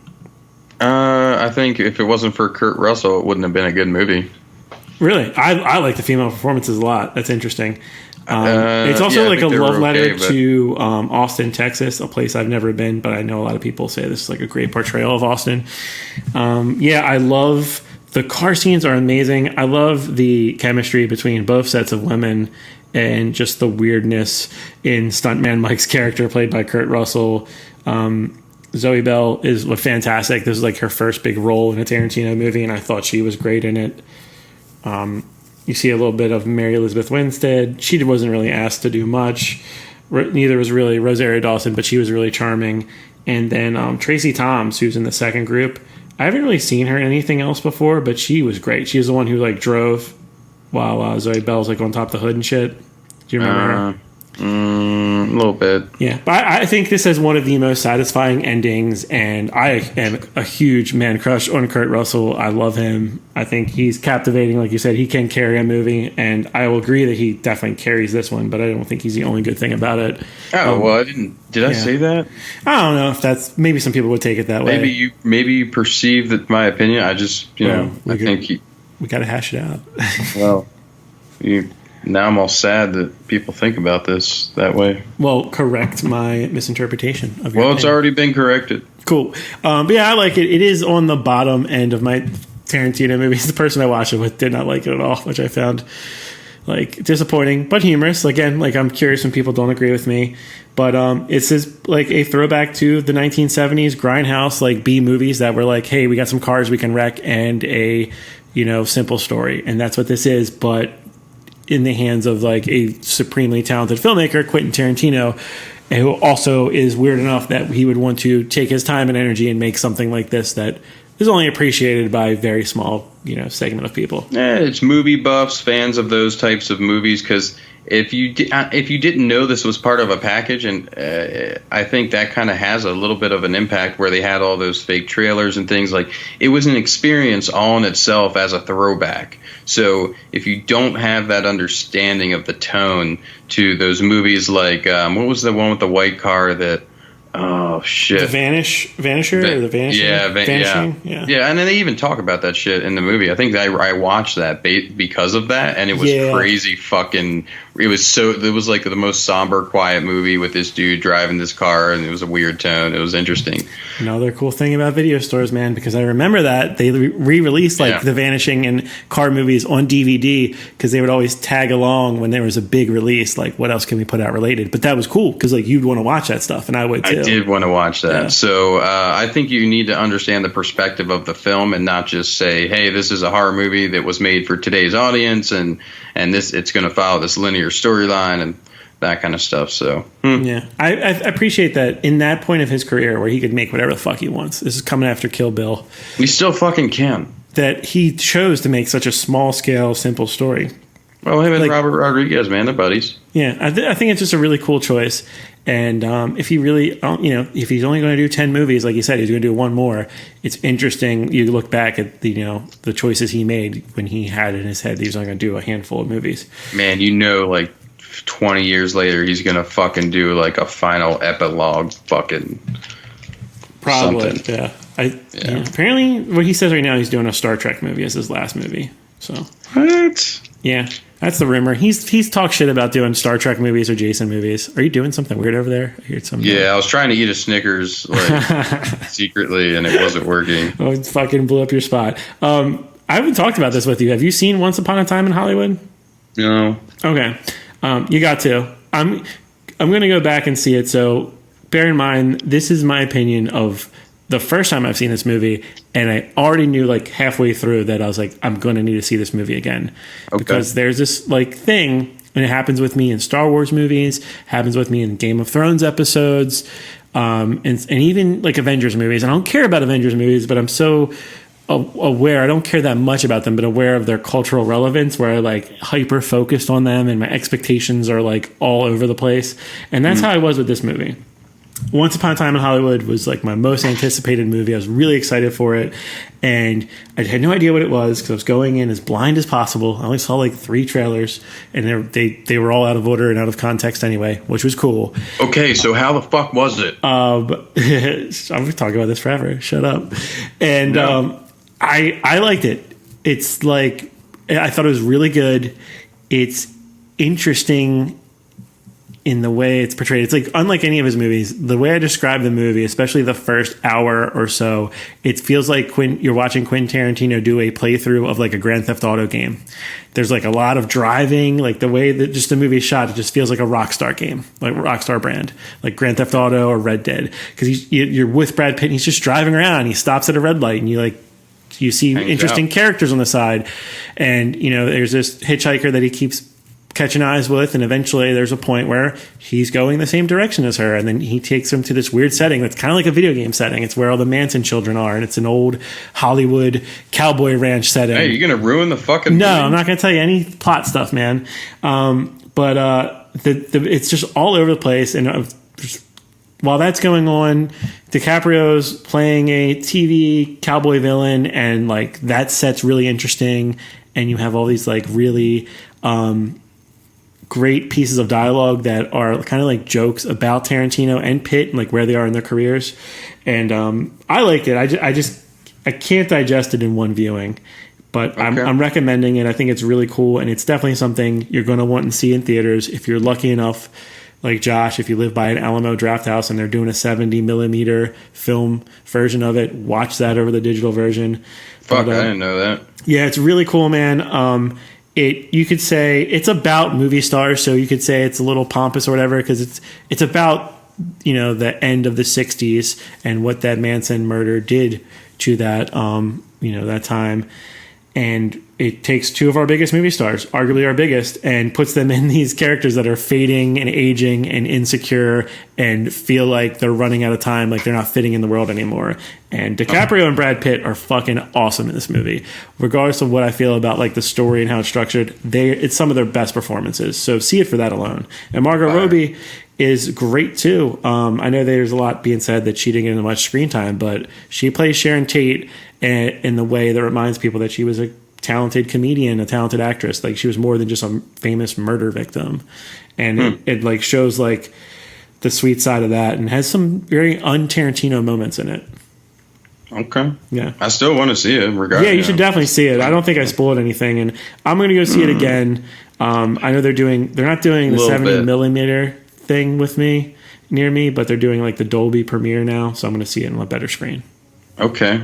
I think if it wasn't for Kurt Russell, it wouldn't have been a good movie. Really? I like the female performances a lot. That's interesting. It's also like a love letter to Austin, Texas, a place I've never been, but I know a lot of people say this is like a great portrayal of Austin. I love the car scenes are amazing. I love the chemistry between both sets of women and just the weirdness in Stuntman Mike's character played by Kurt Russell. Zoe Bell is fantastic. This is like her first big role in a Tarantino movie, and I thought she was great in it. You see a little bit of Mary Elizabeth Winstead. She wasn't really asked to do much. Neither was really Rosario Dawson, but she was really charming. And then Tracy Toms, who's in the second group. I haven't really seen her in anything else before, but she was great. She was the one who like drove while Zoe Bell's like on top of the hood and shit. Do you remember her? A little bit. Yeah, but I think this has one of the most satisfying endings, and I am a huge man crush on Kurt Russell. I love him. I think he's captivating. Like you said, he can carry a movie, and I will agree that he definitely carries this one, but I don't think he's the only good thing about it. I didn't. Did I say that? I don't know if that's... Maybe some people would take it that way. Maybe you perceive that my opinion. I just, I think we got to hash it out. Well, Now I'm all sad that people think about this that way. Well, correct my misinterpretation of your Well, it's opinion. already been corrected. Cool. But yeah, I like it. It is on the bottom end of my Tarantino movies. The person I watched it with did not like it at all, which I found like disappointing, but humorous. Again, like I'm curious when people don't agree with me. But it's just like a throwback to the 1970s grindhouse like B movies that were like, hey, we got some cars we can wreck and a simple story, and that's what this is. But in the hands of like a supremely talented filmmaker, Quentin Tarantino, who also is weird enough that he would want to take his time and energy and make something like this that is only appreciated by a very small, segment of people. It's movie buffs, fans of those types of movies, because if you didn't know this was part of a package, and I think that kind of has a little bit of an impact where they had all those fake trailers and things, like it was an experience all in itself as a throwback. So if you don't have that understanding of the tone to those movies, like what was the one with the white car that? Oh shit! The Vanisher or the Vanishing? Vanishing? Yeah. And then they even talk about that shit in the movie. I think I watched that because of that, and it was crazy fucking. It was like the most somber, quiet movie with this dude driving this car, and it was a weird tone. It was interesting. Another cool thing about video stores, man, because I remember that they re-released the Vanishing and car movies on DVD because they would always tag along when there was a big release. Like, what else can we put out related? But that was cool because like you'd want to watch that stuff, and I would too. I did want to watch that. Yeah. So I think you need to understand the perspective of the film and not just say, hey, this is a horror movie that was made for today's audience, and this it's going to follow this linear storyline and that kind of stuff. So yeah, I appreciate that in that point of his career where he could make whatever the fuck he wants. This is coming after Kill Bill. He still fucking can. That he chose to make such a small scale, simple story. Well, him and Robert Rodriguez, man, they're buddies. Yeah, I think it's just a really cool choice. And if he really, if he's only going to do 10 movies, like you said, he's going to do one more. It's interesting. You look back at the choices he made when he had in his head that he was only going to do a handful of movies. Man, like 20 years later, he's going to fucking do like a final epilogue fucking probably. Something. Yeah. Apparently, what he says right now, he's doing a Star Trek movie as his last movie. So what? Yeah. That's the rumor. He's talked shit about doing Star Trek movies or Jason movies. Are you doing something weird over there? I heard something. Yeah, I was trying to eat a Snickers secretly, and it wasn't working. Oh, it fucking blew up your spot. I haven't talked about this with you. Have you seen Once Upon a Time in Hollywood? No. Okay. You got to. I'm going to go back and see it. So bear in mind, this is my opinion of the first time I've seen this movie, and I already knew like halfway through that I was like, I'm going to need to see this movie again. Okay. Because there's this like thing, and it happens with me in Star Wars movies, happens with me in Game of Thrones episodes, and even like Avengers movies. And I don't care about Avengers movies, but I'm so aware, I don't care that much about them, but aware of their cultural relevance where I like hyper focused on them and my expectations are like all over the place. And that's how I was with this movie. Once Upon a Time in Hollywood was like my most anticipated movie. I was really excited for it, and I had no idea what it was because I was going in as blind as possible. I only saw like 3 trailers, and they were all out of order and out of context anyway, which was cool. Okay, so how the fuck was it? I'm gonna talk about this forever. Shut up. And I liked it. It's like I thought it was really good. It's interesting in the way it's portrayed. It's like unlike any of his movies. The way I describe the movie, especially the first hour or so, it feels like you're watching Quentin Tarantino do a playthrough of like a Grand Theft Auto game. There's like a lot of driving, like the way that just the movie is shot, it just feels like a Rockstar game, like Rockstar brand, like Grand Theft Auto or Red Dead. Because you're with Brad Pitt and he's just driving around. He stops at a red light and you see interesting characters on the side. And, there's this hitchhiker that he keeps catching eyes with, and eventually there's a point where he's going the same direction as her, and then he takes him to this weird setting that's kind of like a video game setting. It's where all the Manson children are, and it's an old Hollywood cowboy ranch setting. Hey, you're gonna ruin the fucking No, movie? I'm not gonna tell you any plot stuff, man. But it's just all over the place, and while that's going on, DiCaprio's playing a TV cowboy villain, and like that set's really interesting, and you have all these like really great pieces of dialogue that are kind of like jokes about Tarantino and Pitt and like where they are in their careers. And I liked it. I can't digest it in one viewing, But I'm recommending it. I think it's really cool, and it's definitely something you're going to want to see in theaters if you're lucky enough. Like Josh, if you live by an Alamo Draft House and they're doing a 70 millimeter film version of it, watch that over the digital version. Fuck, I didn't know that. Yeah, it's really cool, man. You could say it's about movie stars, so you could say it's a little pompous or whatever, because it's about, you know, the end of the 60s and what that Manson murder did to that you know, that time. And it takes two of our biggest movie stars, arguably our biggest, and puts them in these characters that are fading and aging and insecure and feel like they're running out of time, like they're not fitting in the world anymore. And DiCaprio and Brad Pitt are fucking awesome in this movie. Regardless of what I feel about like the story and how it's structured, it's some of their best performances. So see it for that alone. And Margot Robbie is great too. I know there's a lot being said that she didn't get much screen time, but she plays Sharon Tate in the way that reminds people that she was a talented comedian, a talented actress. Like she was more than just a famous murder victim. And it like shows like the sweet side of that and has some very un-Tarantino moments in it. Okay. Yeah. I still want to see it. Yeah, you should definitely see it. I don't think I spoiled anything, and I'm going to go see it again. I know they're not doing the 70 millimeter thing with me near me, but they're doing like the Dolby Premiere now, so I'm going to see it on a better screen. Okay.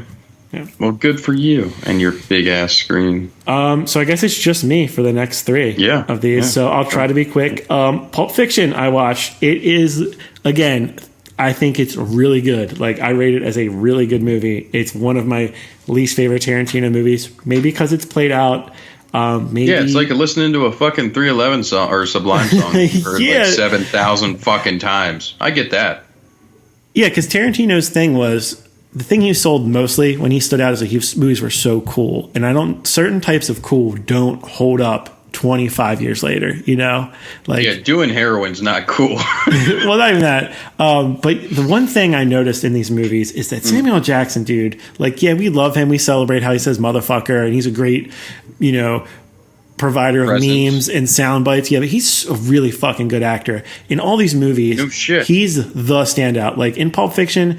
Yeah. Well, good for you and your big ass screen. So I guess it's just me for the next three of these. Yeah. So I'll try to be quick. Pulp Fiction I watched. It is, again, I think it's really good. Like I rate it as a really good movie. It's one of my least favorite Tarantino movies, maybe because it's played out. Maybe. Yeah, it's like listening to a fucking 311 song or Sublime song for like 7,000 fucking times. I get that. Yeah, because Tarantino's thing was, the thing he sold mostly when he stood out is that his movies were so cool. And certain types of cool don't hold up 25 years later, you know? Like, yeah, doing heroin's not cool. Well, not even that. But the one thing I noticed in these movies is that Samuel Jackson, dude, like, yeah, we love him. We celebrate how he says motherfucker, and he's a great, you know, provider of memes and sound bites. Yeah, but he's a really fucking good actor. In all these movies, he's the standout. Like in Pulp Fiction,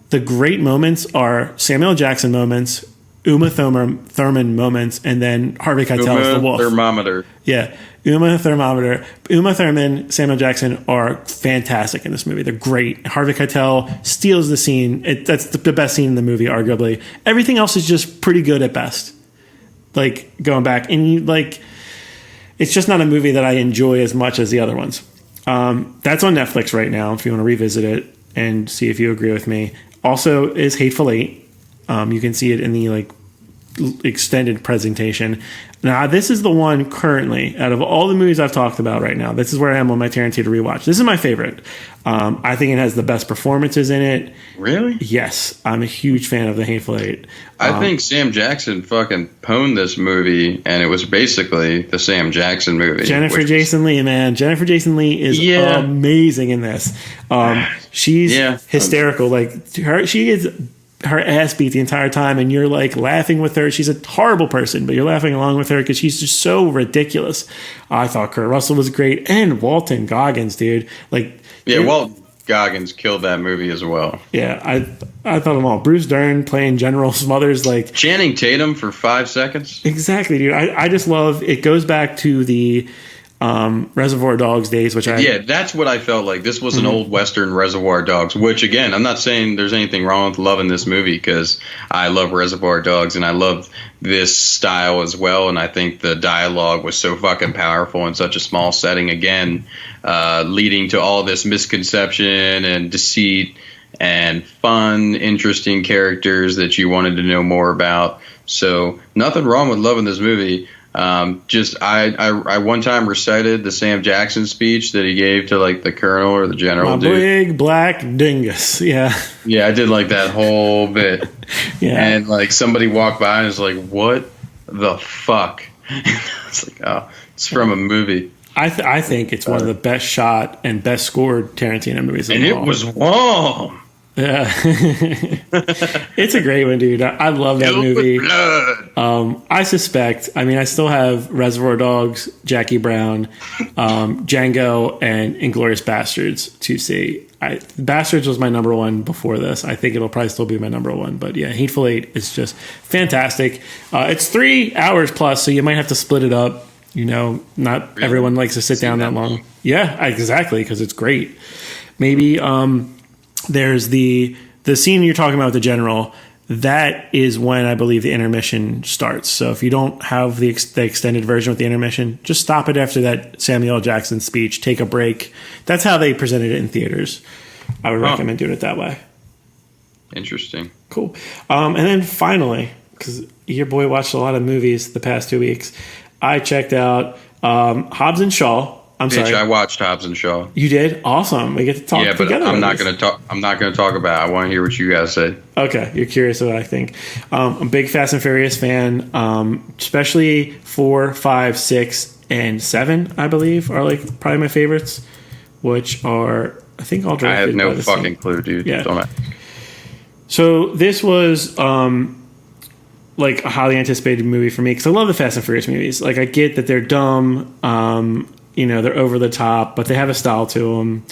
the great moments are Samuel Jackson moments, Uma Thurman moments, and then Harvey Keitel as the wolf. Thermometer. Yeah, Uma Thurman, Samuel Jackson are fantastic in this movie. They're great. Harvey Keitel steals the scene. That's the best scene in the movie, arguably. Everything else is just pretty good at best. Like, going back. And, it's just not a movie that I enjoy as much as the other ones. That's on Netflix right now, if you want to revisit it and see if you agree with me. Also is Hateful Eight. You can see it in the extended presentation. Now, this is the one currently, out of all the movies I've talked about right now, this is where I am on my Tarantino rewatch. This is my favorite. I think it has the best performances in it. Really? Yes. I'm a huge fan of the Hateful Eight. I think Sam Jackson fucking pwned this movie, and it was basically the Sam Jackson movie. Jennifer Jason Leigh, man. Jennifer Jason Leigh is amazing in this. She's hysterical. She gets her ass beat the entire time, and you're laughing with her. She's a horrible person, but you're laughing along with her because she's just so ridiculous. I thought Kurt Russell was great, and Walton Goggins, dude. Walton Goggins killed that movie as well. Yeah, I thought them all. Bruce Dern playing General Smothers, Channing Tatum for 5 seconds. Exactly, dude. I just love it. Goes back to the Reservoir Dogs days, that's what I felt like. This was an old Western Reservoir Dogs, which again, I'm not saying there's anything wrong with loving this movie, because I love Reservoir Dogs and I love this style as well, and I think the dialogue was so fucking powerful in such a small setting, again, leading to all this misconception and deceit and fun, interesting characters that you wanted to know more about. So nothing wrong with loving this movie. I one time recited the Sam Jackson speech that he gave to the colonel or the general. My big black dingus. Yeah. Yeah, I did that whole bit. Yeah. And somebody walked by and was like, "What the fuck?" It's it's from a movie. I think it's one of the best shot and best scored Tarantino movies. And it was long. Yeah. It's a great one, dude. I love that movie. I suspect, I still have Reservoir Dogs, Jackie Brown, Django, and Inglourious Bastards to see. Bastards was my number one before this. I think it'll probably still be my number one. But yeah, Hateful Eight is just fantastic. It's 3 hours plus, so you might have to split it up. Not everyone likes to sit down that long. Yeah, exactly, because it's great. Maybe there's the scene you're talking about with the general. That is when I believe the intermission starts. So if you don't have the extended version with the intermission, just stop it after that Samuel L. Jackson speech. Take a break. That's how they presented it in theaters. I would recommend doing it that way. Interesting. Cool. And then finally, because your boy watched a lot of movies the past 2 weeks, I checked out Hobbs and Shaw. Sorry. I watched Hobbs and Shaw. You did? Awesome. We get to talk together. Yeah, but I'm not going to talk. I'm not going to talk about it. I want to hear what you guys say. Okay, you're curious what I think. I'm a big Fast and Furious fan, especially 4, 5, 6, and 7. I believe are like probably my favorites, which are I think all directed. I have no by the fucking same. clue, dude. Yeah. Don't I? So this was like a highly anticipated movie for me because I love the Fast and Furious movies. Like I get that they're dumb. They're over the top, but they have a style to them,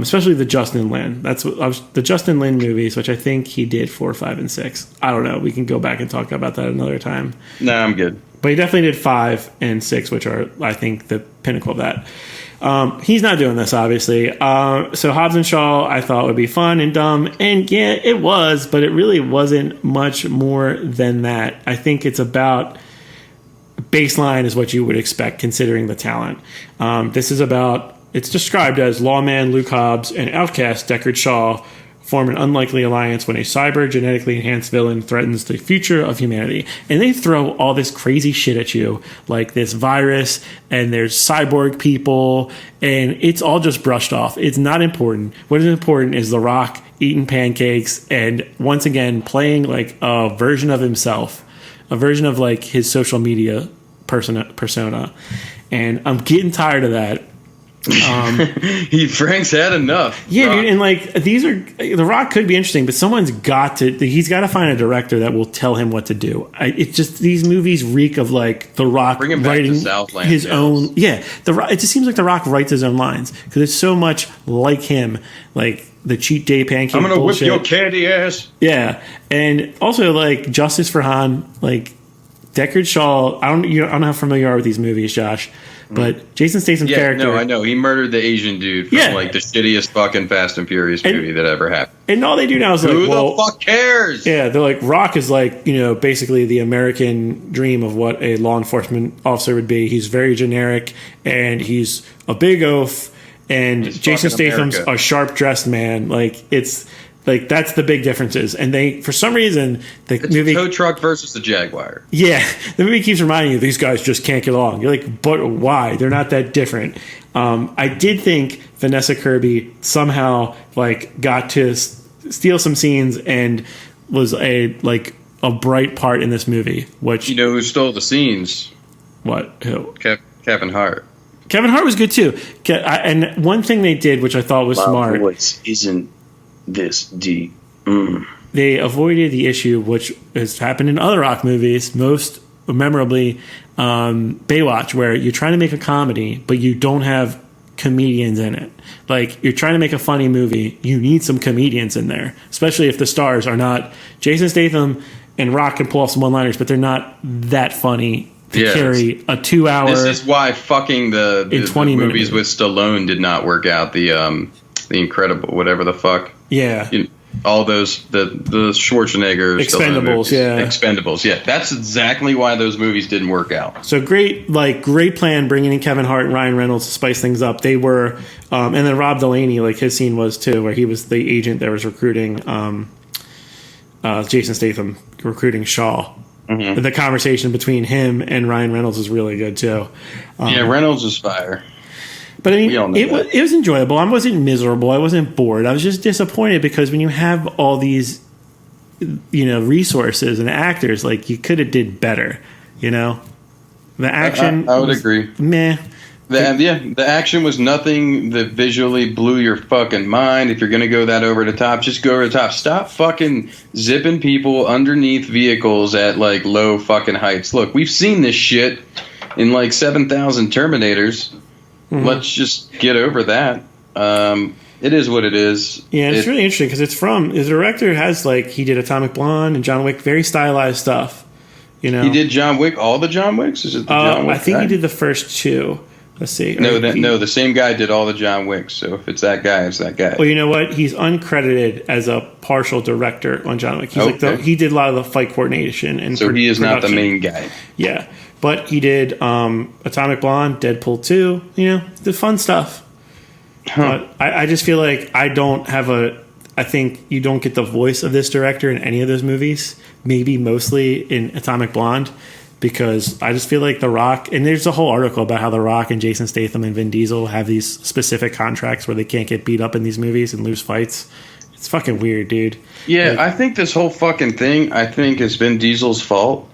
especially the Justin Lin. That's the Justin Lin movies, which I think he did 4, 5, and 6. I don't know. We can go back and talk about that another time. No, I'm good. But he definitely did 5 and 6, which are, I think, the pinnacle of that. He's not doing this, obviously. So Hobbs and Shaw, I thought would be fun and dumb. And yeah, it was, but it really wasn't much more than that. I think it's about... baseline is what you would expect considering the talent. This is about, it's described as lawman Luke Hobbs and outcast Deckard Shaw form an unlikely alliance when a cyber genetically enhanced villain threatens the future of humanity. And they throw all this crazy shit at you, like this virus, and there's cyborg people, and it's all just brushed off. It's not important. What is important is The Rock eating pancakes and once again playing like a version of himself. A version of like his social media persona, and I'm getting tired of that. Frank's had enough. Yeah, dude, and like The Rock could be interesting, but he's got to find a director that will tell him what to do. It's just these movies reek of like The Rock writing his own. Yeah, it just seems like The Rock writes his own lines because it's so much like him, like. The cheat day pancake. I'm gonna bullshit. whip your candy ass. Yeah, and also like Justice for Han, like Deckard Shaw. I don't know how familiar you are with these movies, Josh, but Jason Statham's character. No, I know he murdered the Asian dude from like the shittiest fucking Fast and Furious movie that ever happened. And all they do now is like, who the fuck cares? Yeah, they're like Rock is like basically the American dream of what a law enforcement officer would be. He's very generic and he's a big oaf. And Jason Statham's a sharp-dressed man. Like it's like that's the big differences. And they, for some reason, it's movie a tow truck versus the Jaguar. Yeah, the movie keeps reminding you these guys just can't get along. You're like, but why? They're not that different. I did think Vanessa Kirby somehow like got to steal some scenes and was a bright part in this movie. Which who stole the scenes? What? Who? Kevin Hart. Kevin Hart was good too, and one thing they did, which I thought was smart. My voice isn't this deep. They avoided the issue, which has happened in other Rock movies, most memorably Baywatch, where you're trying to make a comedy, but you don't have comedians in it. Like you're trying to make a funny movie, you need some comedians in there, especially if the stars are not Jason Statham and Rock can pull off some one-liners, but they're not that funny. Carry a 2-hour. This is why fucking the movies with Stallone did not work out. The Incredible, whatever the fuck. Yeah. All those the Schwarzenegger Expendables. Yeah. Expendables. Yeah. That's exactly why those movies didn't work out. So great plan bringing in Kevin Hart and Ryan Reynolds to spice things up. They were, and then Rob Delaney, like his scene was too, where he was the agent that was recruiting Jason Statham, recruiting Shaw. Mm-hmm. The conversation between him and Ryan Reynolds was really good too. Reynolds was fire. But I mean, it was enjoyable. I wasn't miserable. I wasn't bored. I was just disappointed because when you have all these, resources and actors, like you could have did better. The action. I would agree. Meh. The action was nothing that visually blew your fucking mind. If you're going to go that over the top, just go over the top. Stop fucking zipping people underneath vehicles at, like, low fucking heights. Look, we've seen this shit in, like, 7,000 Terminators. Mm-hmm. Let's just get over that. It is what it is. Yeah, it's really interesting because the director has, like, he did Atomic Blonde and John Wick, very stylized stuff. You know, he did John Wick, all the John Wicks? Is it the John Wick I think guy? he did the first two. Let's see. No, the same guy did all the John Wicks. So if it's that guy, it's that guy. Well, you know what? He's uncredited as a partial director on John Wick. He's he did a lot of the fight coordination and so he is production. not the main guy. Yeah, but he did Atomic Blonde, Deadpool 2. You know, the fun stuff. Huh. But I just feel like I think you don't get the voice of this director in any of those movies. Maybe mostly in Atomic Blonde. Because I just feel like The Rock, and there's a whole article about how The Rock and Jason Statham and Vin Diesel have these specific contracts where they can't get beat up in these movies and lose fights. It's fucking weird, dude. Yeah, I think this whole fucking thing, is Vin Diesel's fault.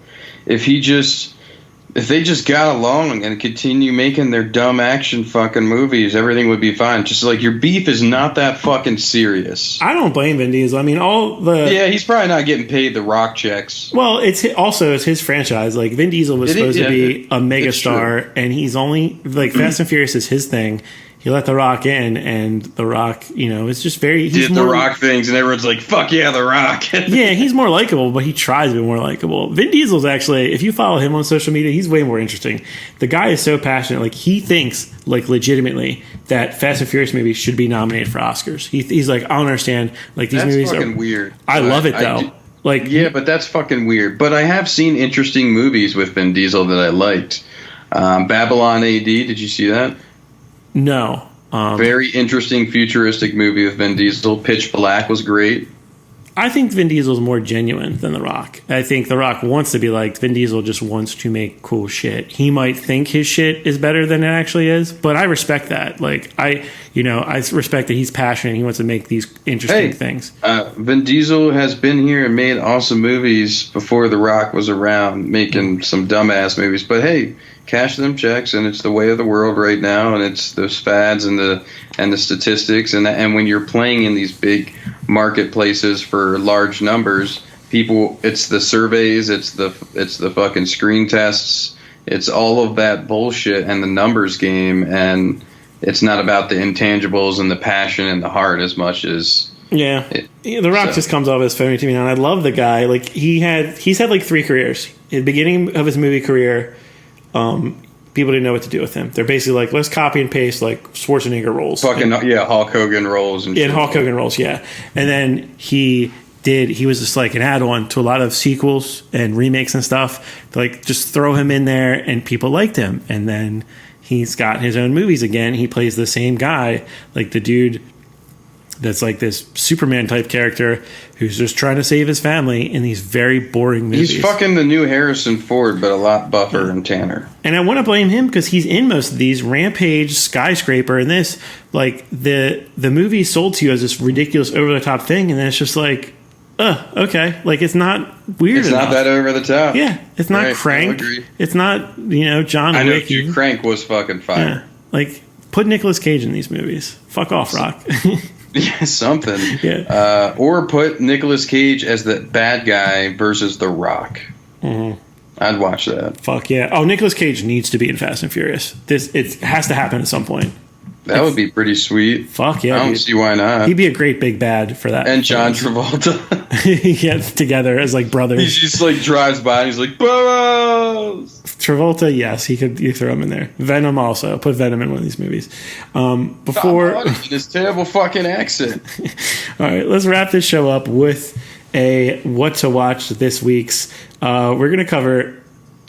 If they just got along and continue making their dumb action fucking movies, everything would be fine. Just like, your beef is not that fucking serious. I don't blame Vin Diesel. I mean, yeah, he's probably not getting paid the Rock checks. Well, it's his franchise. Like, Vin Diesel was supposed to be a megastar, and he's only, like, Fast and Furious is his thing. He let The Rock in, and The Rock, you know, it's just very... Did The Rock things, and everyone's like, fuck yeah, The Rock. Yeah, he's more likable, but he tries to be more likable. Vin Diesel's actually, if you follow him on social media, he's way more interesting. The guy is so passionate. Like, he thinks, like, legitimately, that Fast and Furious movies should be nominated for Oscars. He's like, I don't understand. Like, these movies are... That's fucking weird. I love it, though. Yeah, but that's fucking weird. But I have seen interesting movies with Vin Diesel that I liked. Babylon AD, did you see that? No. Very interesting futuristic movie with Vin Diesel. Pitch Black was great. I think Vin Diesel is more genuine than The Rock. I think The Rock wants to be liked. Vin Diesel just wants to make cool shit. He might think his shit is better than it actually is, but I respect that. Like, I respect that he's passionate. He wants to make these interesting things. Vin Diesel has been here and made awesome movies before The Rock was around, making some dumbass movies. But hey, cash them checks, and it's the way of the world right now, and it's those fads and the statistics, and when you're playing in these big marketplaces for large numbers, people, it's the surveys, it's the fucking screen tests, it's all of that bullshit and the numbers game, and it's not about the intangibles and the passion and the heart as much as The Rock just comes off as phony to me now, and I love the guy. Like, he's had like 3 careers. At the beginning of his movie career, people didn't know what to do with him. They're basically like, let's copy and paste like Schwarzenegger roles. Hulk Hogan roles and shit. Hulk Hogan roles, yeah. And then he was just like an add-on to a lot of sequels and remakes and stuff. Like, just throw him in there, and people liked him. And then he's got his own movies again. He plays the same guy, like the dude that's like this Superman type character who's just trying to save his family in these very boring movies. He's fucking the new Harrison Ford, but a lot buffer and tanner. And I want to blame him because he's in most of these. Rampage, Skyscraper, and this. Like, the movie sold to you as this ridiculous over the top thing, and then it's just like, okay. Like, it's not weird It's enough. not that over the top. Yeah. It's not Crank. It's not, John Wick. I know Crank was fucking fire. Yeah. Like, put Nicolas Cage in these movies. Fuck off, Rock. Yeah, something. Yeah. Or put Nicolas Cage as the bad guy versus The Rock. Mm-hmm. I'd watch that. Fuck yeah. Oh, Nicolas Cage needs to be in Fast and Furious. It has to happen at some point. That would be pretty sweet. Fuck yeah. I don't see why not. He'd be a great big bad for that. And John Travolta. Yeah, together as like brothers. He just like drives by and he's like, Burroughs! Travolta, yes, you throw him in there. Venom also. Put Venom in one of these movies. Before this terrible fucking accent. All right, let's wrap this show up with a what to watch this week's. We're going to cover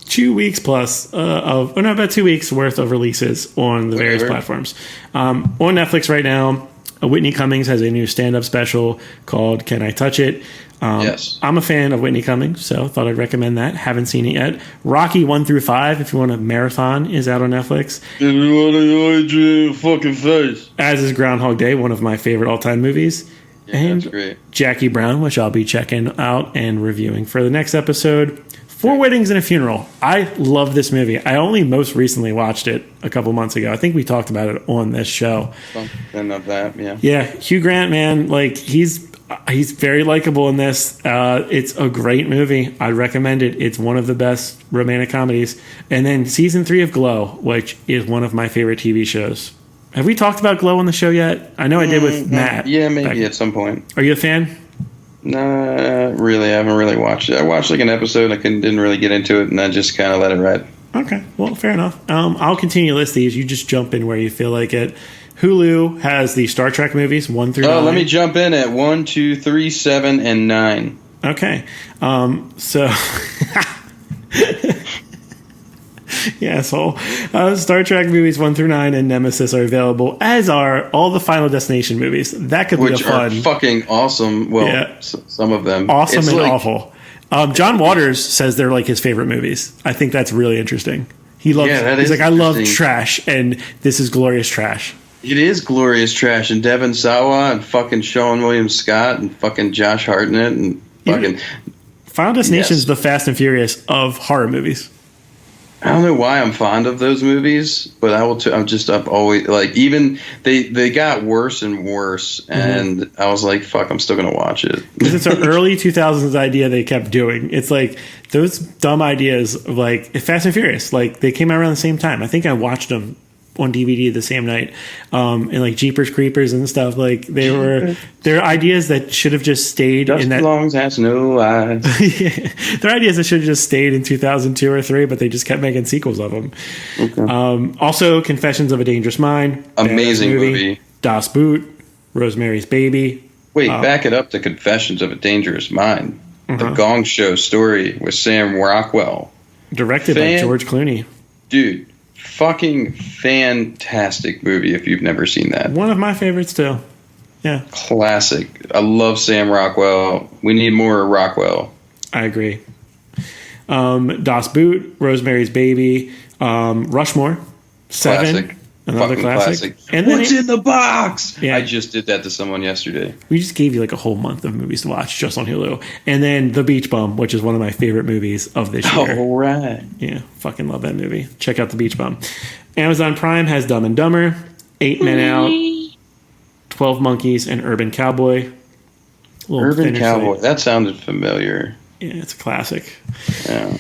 2 weeks plus about 2 weeks worth of releases on the various platforms. On Netflix right now, Whitney Cummings has a new stand-up special called Can I Touch It? Yes. I'm a fan of Whitney Cummings, so thought I'd recommend that. Haven't seen it yet. Rocky 1-5, if you want a marathon, is out on Netflix. If you want to enjoy your fucking face. As is Groundhog Day, one of my favorite all-time movies. Yeah, and that's great. Jackie Brown, which I'll be checking out and reviewing for the next episode. Four Weddings and a Funeral. I love this movie. I only most recently watched it a couple months ago. I think we talked about it on this show. Something of that, yeah. Yeah, Hugh Grant, man, like he's very likable in this. It's a great movie. I'd recommend it. It's one of the best romantic comedies. And then season 3 of Glow, which is one of my favorite TV shows. Have we talked about Glow on the show yet? I know I did with Matt. Yeah, maybe at some point. Are you a fan? Nah, really. I haven't really watched it. I watched like an episode. I didn't really get into it, and I just kind of let it ride. Okay, well, fair enough. I'll continue to list these. You just jump in where you feel like it. Hulu has the Star Trek movies 1 through 9. Oh, let me jump in at 1, 2, 3, 7, and 9. Okay, so yeah, asshole. Star Trek movies 1 through 9 and Nemesis are available, as are all the Final Destination movies. That could be a fun. Which are fucking awesome. Well, yeah. Some of them. Awesome it's and like, awful. John Waters says they're like his favorite movies. I think that's really interesting. He loves. Yeah, he's like, I love trash, and this is glorious trash. It is glorious trash, and Devon Sawa and fucking Sean William Scott and fucking Josh Hartnett and fucking Final Destination is the Fast and Furious of horror movies. I don't know why I'm fond of those movies, but I've always like, even they got worse and worse, and I was like, fuck, I'm still gonna watch it because it's an early 2000s idea they kept doing. It's like those dumb ideas of like Fast and Furious, like they came out around the same time. I think I watched them on DVD the same night, and like Jeepers Creepers and stuff. Like they're ideas that should have just stayed in that. Lungs has no eyes. Yeah. They're ideas that should have just stayed in 2002 or 3, but they just kept making sequels of them. Okay. Also, Confessions of a Dangerous Mind, amazing movie. Das Boot, Rosemary's Baby. Wait, back it up to Confessions of a Dangerous Mind. The Gong Show story with Sam Rockwell, directed by George Clooney. Dude. Fucking fantastic movie if you've never seen that. One of my favorites too. Yeah. Classic. I love Sam Rockwell. We need more Rockwell. I agree. Das Boot, Rosemary's Baby, Rushmore, 7. Classic. Another classic. And what's in the box? Yeah. I just did that to someone yesterday. We just gave you like a whole month of movies to watch just on Hulu. And then The Beach Bum, which is one of my favorite movies of this year. All right. Yeah, fucking love that movie. Check out The Beach Bum. Amazon Prime has Dumb and Dumber, 8 Men Out, 12 Monkeys, and Urban Cowboy. Urban Cowboy. That sounded familiar. Yeah, it's a classic. Yeah.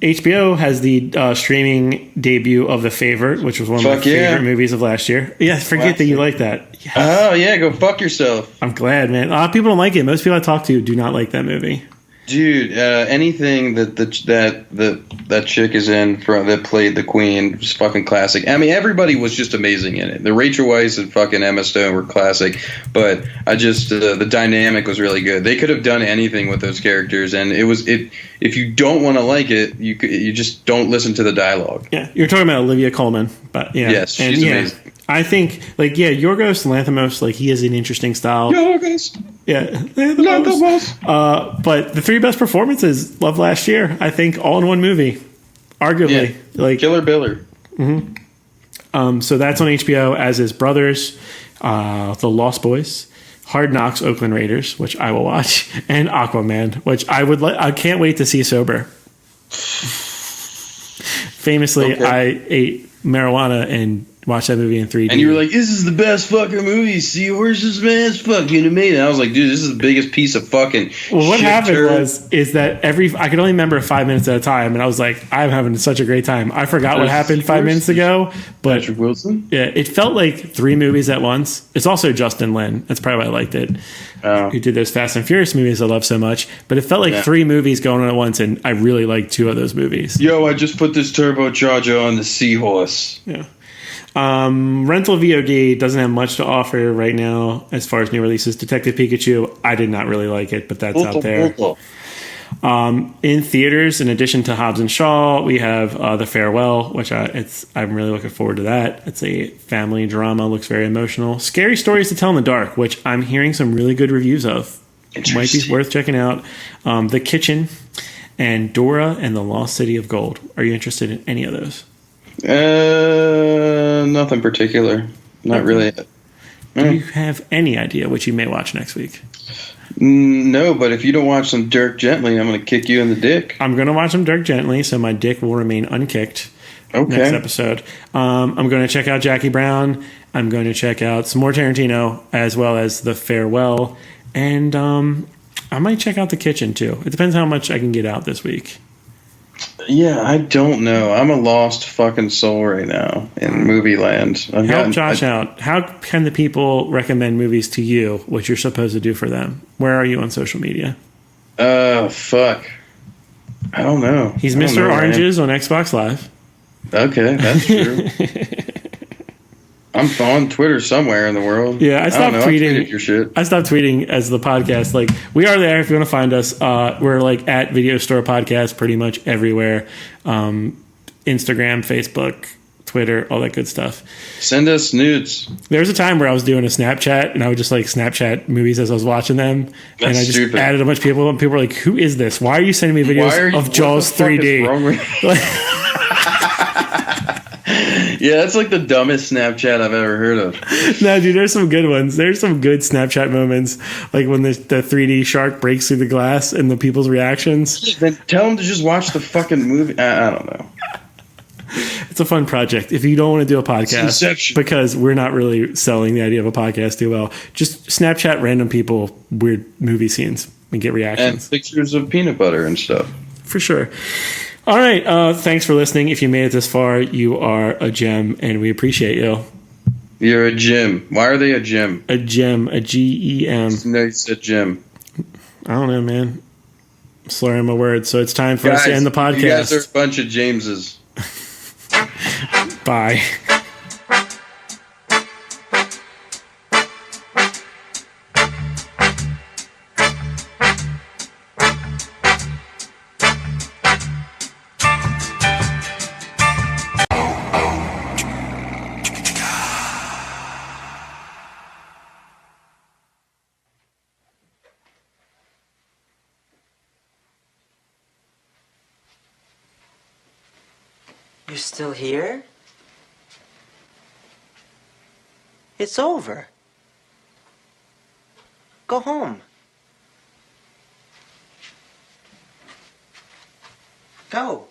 HBO has the streaming debut of The Favorite, which was one of my favorite movies of last year. Yeah, forget that you like that. Yes. Oh, yeah, go fuck yourself. I'm glad, man. A lot of people don't like it. Most people I talk to do not like that movie. Dude, anything that chick is in that played the Queen was fucking classic. I mean, everybody was just amazing in it. The Rachel Weisz and fucking Emma Stone were classic, but I just the dynamic was really good. They could have done anything with those characters, and if you don't want to like it, you just don't listen to the dialogue. Yeah, you're talking about Olivia Colman, but yeah, yes, she's amazing. I think, like, Yorgos Lanthimos, like, he has an interesting style. Yorgos. Yeah. Lanthimos. But the 3 best performances of last year, I think, all in one movie. Arguably. Yeah. Like Killer Biller. Mm-hmm. So that's on HBO, as is Brothers, The Lost Boys, Hard Knocks, Oakland Raiders, which I will watch, and Aquaman, which I can't wait to see sober. Famously, I ate marijuana and watched that movie in 3D. And you were like, this is the best fucking movie. Seahorses, man, it's fucking amazing. And I was like, dude, this is the biggest piece of fucking Well, what shit happened turd. is that I could only remember 5 minutes at a time, and I was like, I'm having such a great time. I forgot what happened 5 minutes ago, but Patrick Wilson? Yeah, it felt like 3 movies at once. It's also Justin Lin. That's probably why I liked it. Who did those Fast and Furious movies I love so much. But it felt like 3 movies going on at once, and I really liked 2 of those movies. Yo, I just put this turbocharger on the Seahorse. Yeah. Rental VOD doesn't have much to offer right now as far as new releases. Detective Pikachu, I did not really like it, but that's out there. In theaters, in addition to Hobbs and Shaw, we have The Farewell, which I'm really looking forward to that. It's a family drama, looks very emotional. Scary Stories to Tell in the Dark, which I'm hearing some really good reviews of. Might be worth checking out. The Kitchen and Dora and the Lost City of Gold. Are you interested in any of those? Nothing particular. Not really. Do you have any idea what you may watch next week? No, but if you don't watch some Dirk Gently, I'm going to kick you in the dick. I'm going to watch some Dirk Gently, so my dick will remain unkicked. Okay. Next episode. I'm going to check out Jackie Brown. I'm going to check out some more Tarantino, as well as The Farewell. And I might check out The Kitchen, too. It depends how much I can get out this week. Yeah, I don't know. I'm a lost fucking soul right now in movie land. Help Josh out. How can the people recommend movies to you, what you're supposed to do for them? Where are you on social media? Fuck. I don't know. He's Mr. Oranges on Xbox Live. Okay, that's true. I'm on Twitter somewhere in the world. Yeah, I stopped tweeting your shit. I stopped tweeting as the podcast. Like, we are there if you want to find us. We're like at Video Store Podcast pretty much everywhere. Instagram, Facebook, Twitter, all that good stuff. Send us nudes. There was a time where I was doing a Snapchat and I would just like Snapchat movies as I was watching them. That's and I just stupid. added a bunch of people and people were like, who is this? Why are you sending me videos of Jaws 3D? Yeah, that's like the dumbest Snapchat I've ever heard of. No, dude, there's some good ones. There's some good Snapchat moments, like when the 3D shark breaks through the glass and the people's reactions. Then tell them to just watch the fucking movie. I don't know. It's a fun project. If you don't want to do a podcast, Inception. because we're not really selling the idea of a podcast too well, just Snapchat random people weird movie scenes and get reactions. And pictures of peanut butter and stuff. For sure. All right. Thanks for listening. If you made it this far, you are a gem, and we appreciate you. You're a gem. Why are they a gem? A gem. A GEM. No, you said gem. I don't know, man. I'm slurring my words. So it's time for us to end the podcast. You guys are a bunch of Jameses. Bye. You're still here? It's over. Go home. Go.